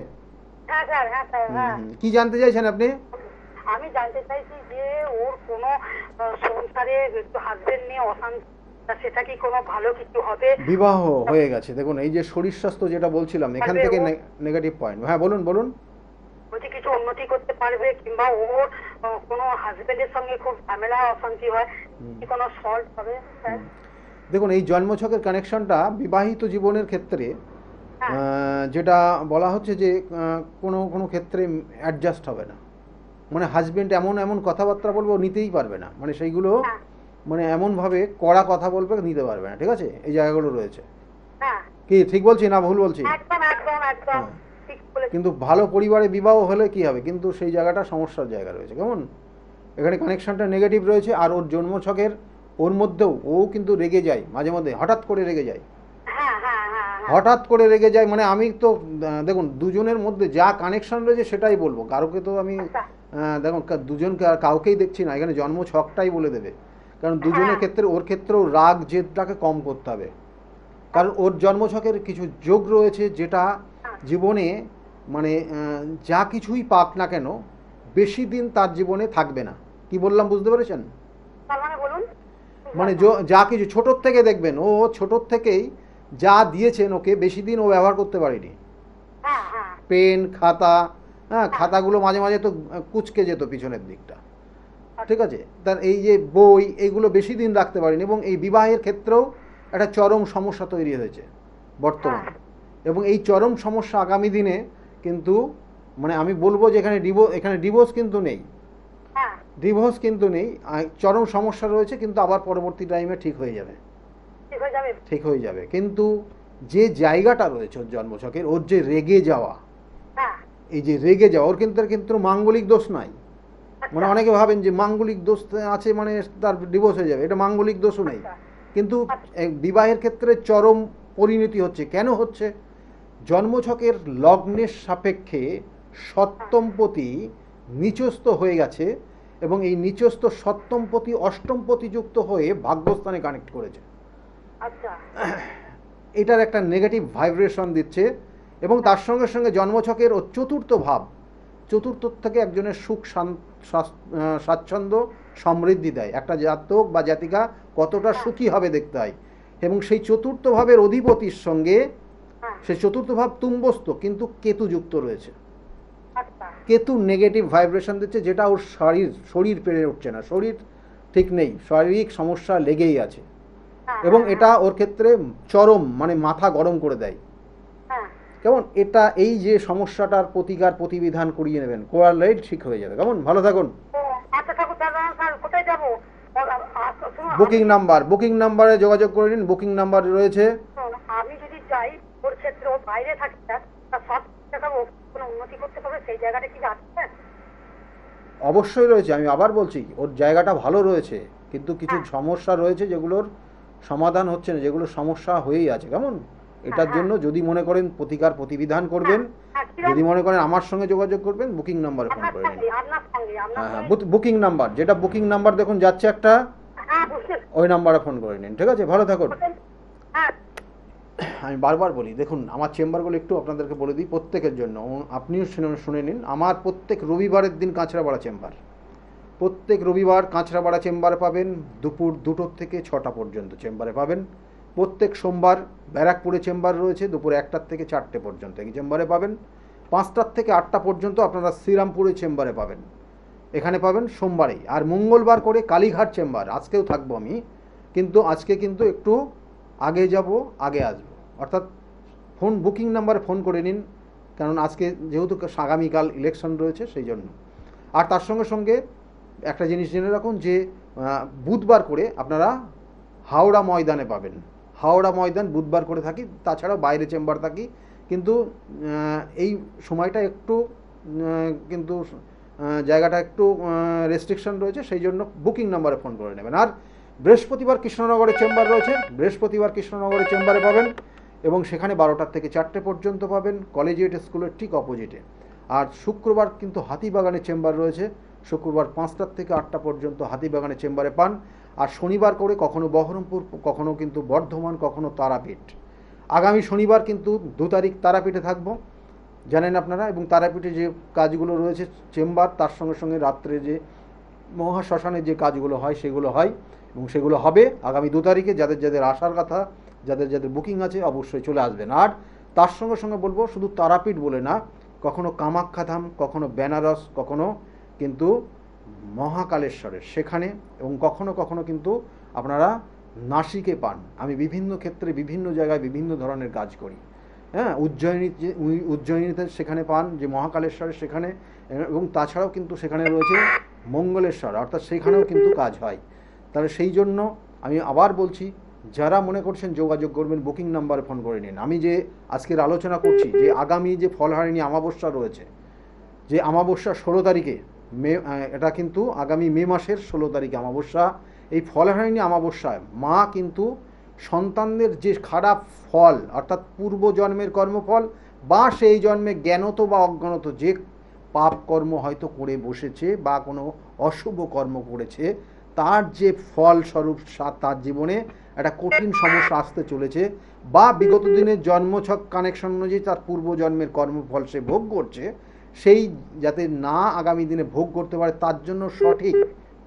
[SPEAKER 1] কি জানতে চাইছেন আপনি?
[SPEAKER 3] আমি জানতে চাইছি যে ওর কোনো সংসারে হাজবেন্ড নিয়ে অশান্তি, সেটা কি কোনো ভালো কিছু হবে?
[SPEAKER 1] বিবাহ হয়ে গেছে। দেখুন এই যে শরীর স্বাস্থ্য যেটা বলছিলাম, এখান থেকে নেগেটিভ পয়েন্ট। হ্যাঁ বলুন।
[SPEAKER 3] বলছি কিছু উন্নতি করতে পারবে, কিংবা ওর কোনো হাজবেন্ডের সঙ্গে খুব ঝামেলা অশান্তি হয়, কি কোনো সলভ হবে স্যার?
[SPEAKER 1] দেখুন, এই জন্মছকের কানেকশনটা বিবাহিত জীবনের ক্ষেত্রে
[SPEAKER 3] হ্যাঁ।
[SPEAKER 1] যেটা বলা হচ্ছে যে কোনো কোনো ক্ষেত্রে অ্যাডজাস্ট হবে না, মানে হাজবেন্ড এমন এমন কথাবার্তা বলবে ও নিতেই পারবে না, মানে সেইগুলো
[SPEAKER 3] হ্যাঁ।
[SPEAKER 1] মানে এমনভাবে কড়া কথা বলবে নিতে পারবে না, ঠিক আছে? এই জায়গাগুলো রয়েছে।
[SPEAKER 3] হ্যাঁ,
[SPEAKER 1] কি ঠিক বলছি না ভুল বলছি?
[SPEAKER 3] একদম একদম একদম
[SPEAKER 1] হ্যাঁ।
[SPEAKER 3] ঠিক বলেছেন।
[SPEAKER 1] কিন্তু ভালো পরিবারে বিবাহ হলে কি হবে, কিন্তু সেই জায়গাটা সমস্যার জায়গা রয়েছে, কেমন? এখানে কানেকশনটা নেগেটিভ রয়েছে। আর ওর জন্মছকের ওর মধ্যেও ও কিন্তু রেগে যায় মাঝে মধ্যে, হঠাৎ করে রেগে যায়,
[SPEAKER 3] হ্যাঁ হ্যাঁ হ্যাঁ হ্যাঁ।
[SPEAKER 1] হঠাৎ করে রেগে যায়। মানে আমি তো দেখুন দুজনের মধ্যে যা কানেকশন রয়েছে সেটাই বলবো, কারোকে তো আমি
[SPEAKER 3] আচ্ছা।
[SPEAKER 1] দেখুন দুজনকে আর কাউকেই দেখছি না, এখানে জন্ম ছকটাই বলে দেবে। কারণ দুজনের
[SPEAKER 3] হ্যাঁ।
[SPEAKER 1] ক্ষেত্রে ওর ক্ষেত্রেও রাগ জেদটাকে কম করতে হবে, কারণ ওর জন্মছকের কিছু যোগ রয়েছে যেটা জীবনে মানে যা কিছুই পাক না কেন বেশি দিন তার জীবনে থাকবে না। কি বললাম বুঝতে পেরেছেন?
[SPEAKER 3] তার মানে বলুন।
[SPEAKER 1] মানে যা কিছু ছোটোর থেকে দেখবেন, ও ছোটোর থেকেই যা দিয়েছেন ওকে বেশি দিন ও ব্যবহার করতে পারেনি।
[SPEAKER 3] হ্যাঁ হ্যাঁ
[SPEAKER 1] পেন খাতা, হ্যাঁ খাতাগুলো মাঝে মাঝে তো কুঁচকে যেত পিছনের দিকটা, ঠিক আছে? তার এই যে বই এইগুলো বেশি দিন রাখতে পারেনি, এবং এই বিবাহের ক্ষেত্রেও একটা চরম সমস্যা তৈরি হয়েছে বর্তমানে। এবং এই চরম সমস্যা আগামী দিনে কিন্তু মানে আমি বলবো যে এখানে ডিভোর্স কিন্তু নেই,
[SPEAKER 3] হ্যাঁ।
[SPEAKER 1] ডিভোর্স কিন্তু নেই, চরম সমস্যা রয়েছে, কিন্তু আবার পরবর্তী টাইমে ঠিক হয়ে যাবে,
[SPEAKER 3] ঠিক হয়ে যাবে।
[SPEAKER 1] ঠিক হয়ে যাবে। কিন্তু যে জায়গাটা রয়েছে ওর জন্মছকের, ওর যে রেগে যাওয়া,
[SPEAKER 3] হ্যাঁ।
[SPEAKER 1] এই যে রেগে যাওয়া ওর কিন্তু মাঙ্গলিক দোষ নাই। মানে অনেকে ভাবেন যে মাঙ্গলিক দোষ আছে মানে তার ডিভোর্স হয়ে যাবে, এটা মাঙ্গলিক দোষও নেই। কিন্তু বিবাহের ক্ষেত্রে চরম পরিণতি হচ্ছে। কেন হচ্ছে? জন্মছকের লগ্নের সাপেক্ষে সপ্তমপতি নিচস্থ হয়ে গেছে, এবং এই নিচস্থ সপ্তমপতি অষ্টমপতি যুক্ত হয়ে ভাগ্যস্থানে কানেক্ট করেছে।
[SPEAKER 3] আচ্ছা।
[SPEAKER 1] এটার একটা নেগেটিভ ভাইব্রেশন দিচ্ছে। এবং তার সঙ্গে সঙ্গে জন্মছকের ও চতুর্থ ভাব, চতুর্থ থেকে একজনের সুখ স্বাচ্ছন্দ্য সমৃদ্ধি দেয়। একটা জাতক বা জাতিকা কতটা সুখী হবে দেখতে হয়। এবং সেই চতুর্থ ভাবের অধিপতির সঙ্গে সেই চতুর্থ ভাব তুম্বস্থ, কিন্তু কেতু যুক্ত রয়েছে।
[SPEAKER 3] আচ্ছা।
[SPEAKER 1] কেতু নেগেটিভ ভাইব্রেশন দিচ্ছে, যেটা ওর শরীর পেরে উঠছে না, শরীর ঠিক নেই, শারীরিক সমস্যা লেগেই আছে। এবং এটা ওর ক্ষেত্রে চরম মানে মাথা গরম করে দেয়।
[SPEAKER 3] হ্যাঁ।
[SPEAKER 1] কেমন? এটা এই যে সমস্যাটার প্রতিকার প্রতিবিধান করিয়ে নেবেন, করলেই ঠিক হয়ে যাবে। কেমন? ভালো থাকুন।
[SPEAKER 3] আচ্ছা ঠাকুর দাদা, স্যার কোথায় যাবো?
[SPEAKER 1] বুকিং নাম্বারে যোগাযোগ করে নিন। বুকিং নাম্বার রয়েছে।
[SPEAKER 3] আমি যদি যাই ওর ক্ষেত্রে, ও বাইরে থাকি, তার সব দেখাবো, কোনো উন্নতি করতে পারবে সেই জায়গাটা কি আছে?
[SPEAKER 1] অবশ্যই রয়েছে, আমি আবার বলছি ওর জায়গাটা ভালো রয়েছে, কিন্তু কিছু সমস্যা রয়েছে যেগুলোর সমাধান হচ্ছে না, যেগুলো সমস্যা হয়েই আছে। কেমন? এটার জন্য যদি মনে করেন প্রতিকার প্রতিবিধান করবেন, যদি মনে করেন আমার সঙ্গে যোগাযোগ করবেন, বুকিং নাম্বারে ফোন করে নিন। হ্যাঁ, বুকিং নাম্বার, যেটা বুকিং নাম্বার দেখুন যাচ্ছে একটা, ওই নাম্বারে ফোন করে নিন। ঠিক আছে? ভালো থাকুন। আমি বারবার বলি, দেখুন আমার চেম্বারগুলো একটু আপনাদেরকে বলে দিই প্রত্যেকের জন্য, আপনিও শুনে নিন। আমার প্রত্যেক রবিবারের দিন কাঁচরাপাড়া চেম্বার, প্রত্যেক রবিবার কাঁচরাপাড়া চেম্বারে পাবেন, দুপুর 2টো থেকে 6টা পর্যন্ত চেম্বারে পাবেন। প্রত্যেক সোমবার ব্যারাকপুরে চেম্বার রয়েছে, দুপুর 1টা থেকে 4টে পর্যন্ত এই চেম্বারে পাবেন। 5টা থেকে 8টা পর্যন্ত আপনারা শ্রীরামপুরে চেম্বারে পাবেন, এখানে পাবেন সোমবারেই। আর মঙ্গলবার করে কালীঘাট চেম্বার, আজকেও থাকবো আমি, কিন্তু আজকে কিন্তু একটু আগে যাব, আগে আসবো, অর্থাৎ ফোন বুকিং নাম্বারে ফোন করে নিন, কারণ আজকে যেহেতু আগামীকাল ইলেকশন রয়েছে সেই জন্য। আর তার সঙ্গে সঙ্গে একটা জিনিস জেনে রাখুন যে বুধবার করে আপনারা হাওড়া ময়দানে পাবেন। হাওড়া ময়দান বুধবার করে থাকি, তাছাড়াও বাইরে চেম্বার থাকি, কিন্তু এই সময়টা একটু কিন্তু জায়গাটা একটু রেস্ট্রিকশন রয়েছে, সেই জন্য বুকিং নাম্বারে ফোন করে নেবেন। আর বৃহস্পতিবার কৃষ্ণনগরে চেম্বার রয়েছে, বৃহস্পতিবার কৃষ্ণনগরে চেম্বারে পাবেন, এবং সেখানে 12টা থেকে 4টে পর্যন্ত পাবেন, কলেজিয়েট স্কুলের ঠিক অপোজিটে। আর শুক্রবার কিন্তু হাতিবাগানে চেম্বার রয়েছে, শুক্রবার 5টা থেকে 8টা পর্যন্ত হাতিবাগানে চেম্বারে পান। আর শনিবার করে কখনো বহরমপুর, কখনো কিন্তু বর্ধমান, কখনো তারাপীঠ। আগামী শনিবার কিন্তু 2 তারিখ তারাপীঠে থাকবো, জানেন আপনারা। এবং তারাপীঠে যে কাজগুলো রয়েছে চেম্বার, তার সঙ্গে সঙ্গে রাত্রে যে মহাশ্মশানের যে কাজগুলো হয় সেগুলো হয়, এবং সেগুলো হবে আগামী 2 তারিখে। যাদের যাদের আসার কথা, যাদের যাদের বুকিং আছে, অবশ্যই চলে আসবেন। আর তার সঙ্গে সঙ্গে বলবো, শুধু তারাপীঠ বলে না, কখনো কামাখ্যাধাম, কখনো বেনারস, কখনো কিন্তু মহাকালেশ্বরের সেখানে, এবং কখনো কখনো কিন্তু আপনারা নাসিকে পান। আমি বিভিন্ন ক্ষেত্রে বিভিন্ন জায়গায় বিভিন্ন ধরনের কাজ করি। হ্যাঁ, উজ্জয়িনীতে সেখানে পান যে মহাকালেশ্বরের সেখানে, এবং তাছাড়াও কিন্তু সেখানে রয়েছে মঙ্গলেশ্বর, অর্থাৎ সেখানেও কিন্তু কাজ হয়। তাহলে সেই জন্য আমি আবার বলছি, যারা মনে করছেন যোগাযোগ করবেন, বুকিং নাম্বারে ফোন করে নিন। আমি যে আজকের আলোচনা করছি যে আগামী যে ফলহারিণী অমাবস্যা রয়েছে, যে অমাবস্যা 16 তারিখে এটা কিন্তু আগামী মে মাসের 16 তারিখে অমাবস্যা। এই ফলহারিণী অমাবস্যায় মা কিন্তু সন্তানদের যে খারাপ ফল, অর্থাৎ পূর্বজন্মের কর্মফল বা সেই জন্মে জ্ঞানত বা অজ্ঞানত যে পাপ কর্ম হয়তো করে বসেছে বা কোনো অশুভ কর্ম করেছে, তার যে ফলস্বরূপ তার জীবনে একটা কঠিন সমস্যা আসতে চলেছে, বা বিগত দিনের জন্মছক কানেকশন অনুযায়ী তার পূর্বজন্মের কর্মফল সে ভোগ করছে, সেই যাতে না আগামী দিনে ভোগ করতে পারে তার জন্য সঠিক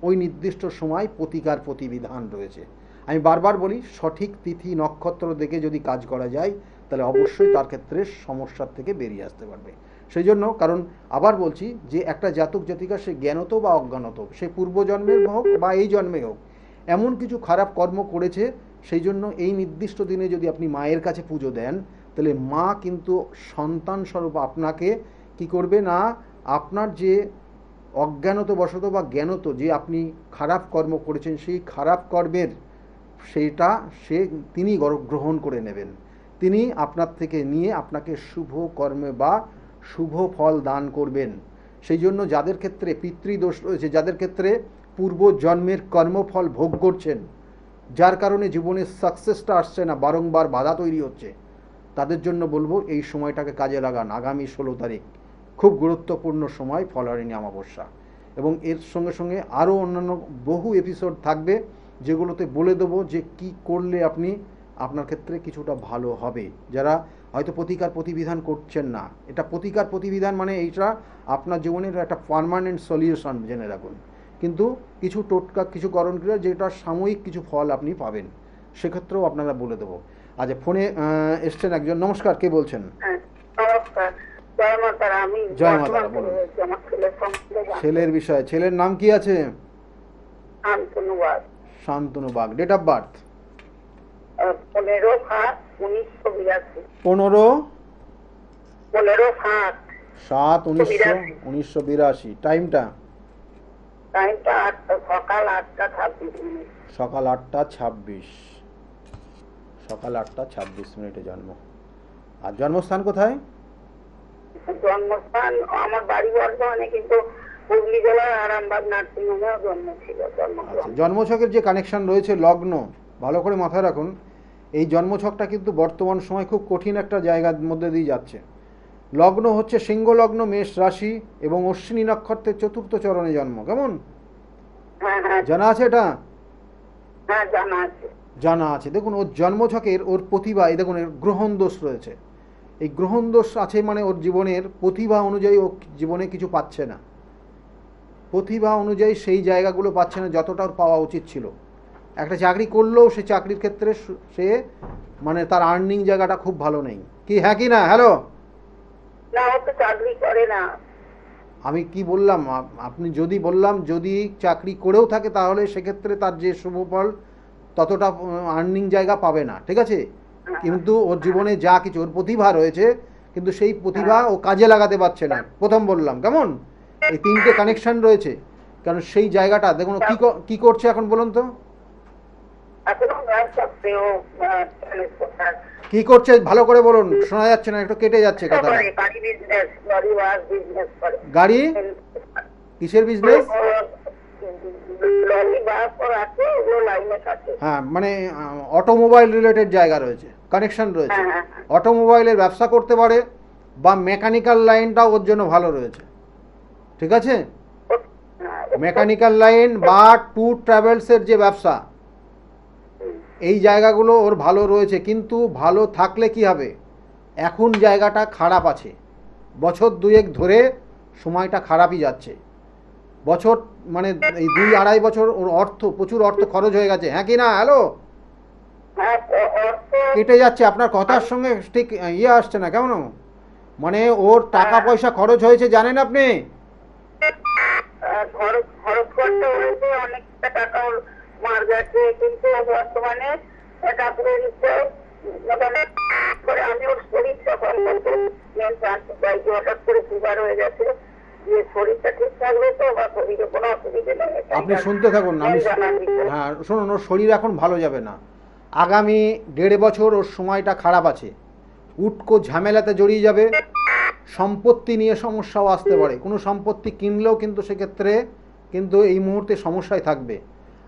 [SPEAKER 1] ওই নির্দিষ্ট সময় প্রতিকার প্রতিবিধান রয়েছে। আমি বারবার বলি, সঠিক তিথি নক্ষত্র দেখে যদি কাজ করা যায় তাহলে অবশ্যই তার ক্ষেত্রে সমস্যার থেকে বেরিয়ে আসতে পারবে। সেই জন্য, কারণ আবার বলছি যে একটা জাতক জাতিকা সে জ্ঞানত বা অজ্ঞানত, সে পূর্বজন্মের হোক বা এই জন্মে হোক, এমন কিছু খারাপ কর্ম করেছে, সেই জন্য এই নির্দিষ্ট দিনে যদি আপনি মায়ের কাছে পুজো দেন, তাহলে মা কিন্তু সন্তান স্বরূপ আপনাকে কি করবে না, আপনার যে অজ্ঞানত বশত বা জ্ঞানত যে আপনি খারাপ কর্ম করেছেন, সেই খারাপ কর্মের সেইটা তিনি গ্রহণ করে নেবেন। তিনি আপনার থেকে নিয়ে আপনাকে শুভ কর্মে বা শুভ ফল দান করবেন। সেই জন্য যাদের ক্ষেত্রে পিতৃদোষ রয়েছে, যাদের ক্ষেত্রে পূর্বজন্মের কর্মফল ভোগ করছেন, যার কারণে জীবনের সাকসেসটা আসছে না, বারংবার বাধা তৈরি হচ্ছে, তাদের জন্য বলবো এই সময়টাকে কাজে লাগান। আগামী 16 তারিখ খুব গুরুত্বপূর্ণ সময় ফলহারিণী অমাবস্যা, এবং এর সঙ্গে সঙ্গে আরও অন্যান্য বহু এপিসোড থাকবে যেগুলোতে বলে দেবো যে কি করলে আপনি আপনার ক্ষেত্রে কিছুটা ভালো হবে। যারা হয়তো প্রতিকার প্রতিবিধান করছেন না, এটা প্রতিকার প্রতিবিধান মানে এইটা আপনার জীবনের একটা পার্মানেন্ট সলিউশন জেনে রাখুন, কিন্তু কিছু টোটকা কিছু করণক্রিয়া যেটা সাময়িক কিছু ফল আপনি পাবেন, সেক্ষেত্রেও আপনারা বলে দেবো। আচ্ছা, ফোনে এসছেন একজন। নমস্কার, কে বলছেন?
[SPEAKER 3] নমস্কার, জয় মা তারা। আমি
[SPEAKER 1] জয় মা তারা, বলুন।
[SPEAKER 3] আমার ছেলের সম্বন্ধে
[SPEAKER 1] ছেলের বিষয়ে, ছেলের নাম কি আছে?
[SPEAKER 3] Shantanu Bag.
[SPEAKER 1] Shantanu Bag. Date of birth?
[SPEAKER 3] 15/7/1982।
[SPEAKER 1] 15/7/1982। টাইমটা?
[SPEAKER 3] সকাল 8টা 26 মিনিট।
[SPEAKER 1] সকাল 8টা 26 জন্ম। আর জন্মস্থান কোথায়?
[SPEAKER 3] জন্মস্থান আমার বাড়ি বর্ধমানে, কিন্তু হুগলি জেলার আরামবাগ নার্সিংহোমে জন্ম ছিল।
[SPEAKER 1] আচ্ছা, জন্মছকের যে কানেকশন রয়েছে লগ্ন, ভালো করে মাথায় রাখুন, এই জন্মছকটা কিন্তু বর্তমান সময় খুব কঠিন একটা জায়গার মধ্যে দিয়ে যাচ্ছে। লগ্ন হচ্ছে সিংহ লগ্ন, মেষ রাশি এবং অশ্বিনী নক্ষত্রের 4র্থ চরণে জন্ম। কেমন জানা আছে এটা?
[SPEAKER 3] হ্যাঁ, জানা আছে।
[SPEAKER 1] জানা আছে। দেখুন, ওর জন্মছকের ওর প্রতিভা, এই দেখুন এর গ্রহণ দোষ রয়েছে। এই গ্রহণ দোষ আছে মানে ওর জীবনের প্রতিভা অনুযায়ী ও জীবনে কিছু পাচ্ছে না, প্রতিভা অনুযায়ী সেই জায়গাগুলো পাচ্ছে না যতটা ওর পাওয়া উচিত ছিল। একটা চাকরি করলেও সে চাকরির ক্ষেত্রে সে মানে তার আর্নিং জায়গাটা খুব ভালো নেই। কি হ্যাঁ কি না? হ্যালো,
[SPEAKER 3] না, ও তো চাকরি করে না।
[SPEAKER 1] আমি কি বললাম? আপনি যদি বললাম যদি চাকরি করেও থাকে তাহলে সেক্ষেত্রে তার যে শুভ ফল ততটা আর্নিং জায়গা পাবে না, ঠিক আছে? কিন্তু ওর জীবনে যা কিছু ওর প্রতিভা রয়েছে, কিন্তু সেই প্রতিভা ও কাজে লাগাতে পারছে না। প্রথম বললাম কেমন, এই 3টে কানেকশন রয়েছে। কারণ সেই জায়গাটা দেখুন কি করছে এখন বলুন তো, কি করছে ভালো করে বলুন, শোনা যাচ্ছে না, একটু কেটে যাচ্ছে কথা। গাড়ি কিসের বিজনেস? হ্যাঁ, মানে অটোমোবাইল রিলেটেড জায়গা রয়েছে, কানেকশন রয়েছে। অটোমোবাইলের ব্যবসা করতে পারে বা মেকানিক্যাল লাইনটা ওর জন্য ভালো রয়েছে, ঠিক আছে? মেকানিক্যাল লাইন বা ট্যুর ট্রাভেলসের যে ব্যবসা, এই জায়গাগুলো ওর ভালো রয়েছে। কিন্তু ভালো থাকলে কি হবে, এখন জায়গাটা খারাপ আছে, বছর 2-1 ধরে সময়টা খারাপই যাচ্ছে। বছর মানে এই 2-2.5 বছর ওর প্রচুর অর্থ খরচ হয়ে গেছে। হ্যাঁ কি না? হ্যালো, কেটে যাচ্ছে আপনার কথার সঙ্গে, ঠিক ইয়ে আসছে না। কেমন মানে ওর টাকা পয়সা খরচ হয়েছে জানেন আপনি?
[SPEAKER 3] খরচ খরচ করতে হয়েছে, অনেকটা টাকা ওর মার গেছে, কিন্তু বর্তমানে এটা করে নিচ্ছে করে আমি ওর শরীরটা হঠাৎ করে সুগার হয়ে গেছে, যে শরীরটা ঠিক থাকবে তো, বা শরীরে কোনো অসুবিধা নেই।
[SPEAKER 1] আপনি শুনতে থাকুন, আমি হ্যাঁ শুনুন, ওর শরীর এখন ভালো যাবে না। আগামী 1.5 বছর ওর সময়টা খারাপ আছে, উটকো ঝামেলাতে জড়িয়ে যাবে, সম্পত্তি নিয়ে সমস্যাও আসতে পারে, কোনো সম্পত্তি কিনলেও কিন্তু সেক্ষেত্রে কিন্তু এই মুহূর্তে সমস্যায় থাকবে।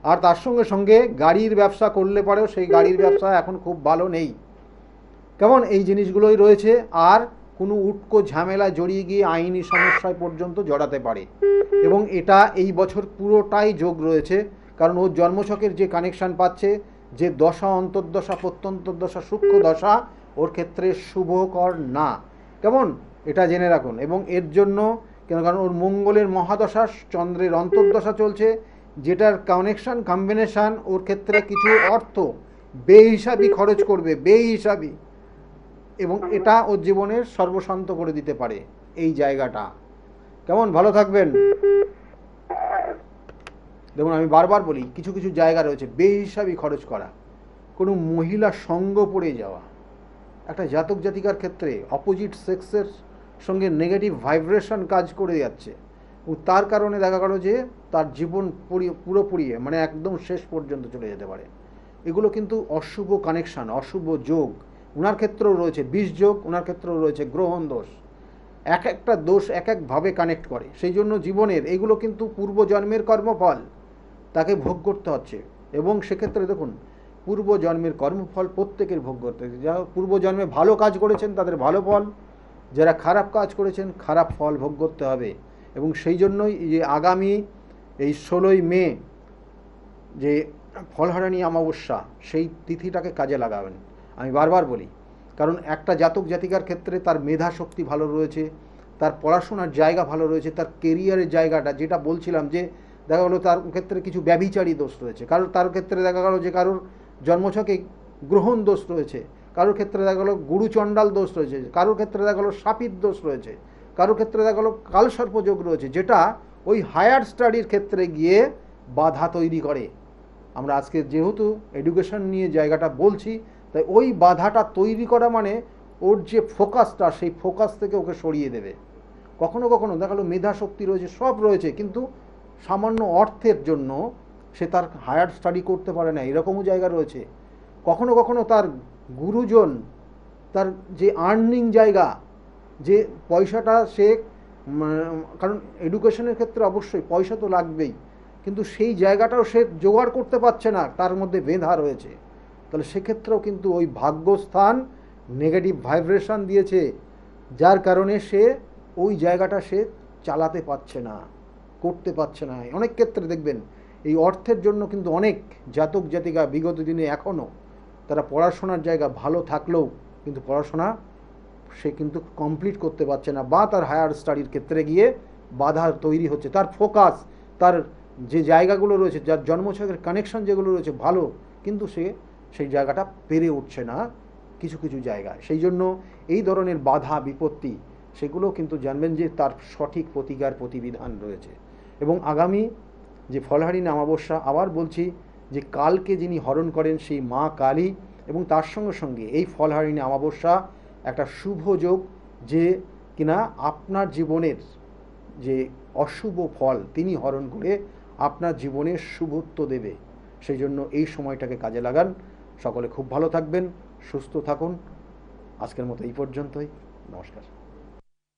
[SPEAKER 1] আর তার সঙ্গে সঙ্গে গাড়ির ব্যবসা করলে পরেও সেই গাড়ির ব্যবসা এখন খুব ভালো নেই, কেমন এই জিনিসগুলোই রয়েছে। আর কোনো উটকো ঝামেলায় জড়িয়ে গিয়ে আইনি সমস্যায় পর্যন্ত জড়াতে পারে, এবং এটা এই বছর পুরোটাই যোগ রয়েছে, কারণ ওর জন্মছকের যে কানেকশান পাচ্ছে, যে দশা অন্তর্দশা প্রত্যন্তর্দশা সূক্ষ্ম দশা ওর ক্ষেত্রে শুভকর না, কেমন এটা জেনে রাখুন। এবং এর জন্য কেন, কারণ ওর মঙ্গলের মহাদশা, চন্দ্রের অন্তর্দশা চলছে, যেটার কানেকশান কম্বিনেশান ওর ক্ষেত্রে কিছু অর্থ বেহিসাবি খরচ করবে, বেহিসাবি, এবং এটা ওর জীবনের সর্বশান্ত করে দিতে পারে এই জায়গাটা। কেমন ভালো থাকবেন। দেখুন আমি বারবার বলি, কিছু কিছু জায়গা রয়েছে বেহিসাবি খরচ করা, কোনো মহিলা সঙ্গ পড়ে যাওয়া, একটা জাতক জাতিকার ক্ষেত্রে অপোজিট সেক্সের সঙ্গে নেগেটিভ ভাইব্রেশন কাজ করে যাচ্ছে, এবং তার কারণে দেখা গেল যে তার জীবন পুরোপুরি মানে একদম শেষ পর্যন্ত চলে যেতে পারে। এগুলো কিন্তু অশুভ কানেকশান, অশুভ যোগ। ওনার ক্ষেত্রেও রয়েছে বিষ যোগ, ওনার ক্ষেত্রেও রয়েছে গ্রহণ দোষ, এক একটা দোষ এক একভাবে কানেক্ট করে। সেই জন্য জীবনের এগুলো কিন্তু পূর্বজন্মের কর্মফল, তাকে ভোগ করতে হচ্ছে। এবং সেক্ষেত্রে দেখুন, পূর্বজন্মের কর্মফল প্রত্যেকের ভোগ করতে হচ্ছে। যারা পূর্বজন্মে ভালো কাজ করেছেন তাদের ভালো ফল, যারা খারাপ কাজ করেছেন খারাপ ফল ভোগ করতে হবে। এবং সেই জন্যই যে আগামী এই 16ই মে যে ফলহারানি অমাবস্যা, সেই তিথিটাকে কাজে লাগাবেন, আমি বারবার বলি। কারণ একটা জাতক জাতিকার ক্ষেত্রে তার মেধা শক্তি ভালো রয়েছে, তার পড়াশোনার জায়গা ভালো রয়েছে, তার কেরিয়ারের জায়গাটা যেটা বলছিলাম, যে দেখা গেলো তার ক্ষেত্রে কিছু ব্যভিচারী দোষ রয়েছে, তার ক্ষেত্রে দেখা গেলো যে কারোর জন্মছকে গ্রহণ দোষ রয়েছে, কারোর ক্ষেত্রে দেখা গেলো গুরুচণ্ডাল দোষ রয়েছে, কারোর ক্ষেত্রে দেখা গেলো সাপির দোষ রয়েছে, কারোর ক্ষেত্রে দেখা গেলো কালসর্পযোগ রয়েছে, যেটা ওই হায়ার স্টাডির ক্ষেত্রে গিয়ে বাধা তৈরি করে। আমরা আজকে যেহেতু এডুকেশন নিয়ে জায়গাটা বলছি, তাই ওই বাধাটা তৈরি করা মানে ওর যে ফোকাসটা, সেই ফোকাস থেকে ওকে সরিয়ে দেবে। কখনো কখনো দেখা গেলো মেধা শক্তি রয়েছে, সব রয়েছে, কিন্তু সামান্য অর্থের জন্য সে তার হায়ার স্টাডি করতে পারে না, এরকমও জায়গা রয়েছে। কখনো কখনো তার গুরুজন, তার যে আর্নিং জায়গা, যে পয়সাটা সে, কারণ এডুকেশনের ক্ষেত্রে অবশ্যই পয়সা তো লাগবেই, কিন্তু সেই জায়গাটাও সে জোগাড় করতে পারছে না, তার মধ্যে বেঁধা রয়েছে। তাহলে সেক্ষেত্রেও কিন্তু ওই ভাগ্যস্থান নেগেটিভ ভাইব্রেশন দিয়েছে, যার কারণে সে ওই জায়গাটা সে চালাতে পারছে না, করতে পারছে না। অনেক ক্ষেত্রে দেখবেন এই অর্থের জন্য কিন্তু অনেক জাতক জাতিকা বিগত দিনে এখনও তারা পড়াশোনার জায়গা ভালো থাকলেও কিন্তু পড়াশোনা সে কিন্তু কমপ্লিট করতে পারছে না, বা তার হায়ার স্টাডির ক্ষেত্রে গিয়ে বাধা তৈরি হচ্ছে। তার ফোকাস, তার যে জায়গাগুলো রয়েছে, যার জন্মছকের কানেকশন যেগুলো রয়েছে ভালো, কিন্তু সে সেই জায়গাটা পেরে উঠছে না কিছু কিছু জায়গায়। সেই জন্য এই ধরনের বাধা বিপত্তি, সেগুলো কিন্তু জানবেন যে তার সঠিক প্রতিকার প্রতিবিধান রয়েছে। এবং আগামী যে ফলহারিণী অমাবস্যা, আবার বলছি যে কালকে যিনি হরণ করেন সেই মা কালী, এবং তার সঙ্গে সঙ্গে এই ফলহারিণী অমাবস্যা একটা শুভ যোগ, যে কিনা আপনার জীবনের যে অশুভ ফল তিনি হরণ করে আপনার জীবনে শুভত্ব দেবে। সেই জন্য এই সময়টাকে কাজে লাগান। সকলে খুব ভালো থাকবেন, সুস্থ থাকুন। আজকের মতো এই পর্যন্তই, নমস্কার।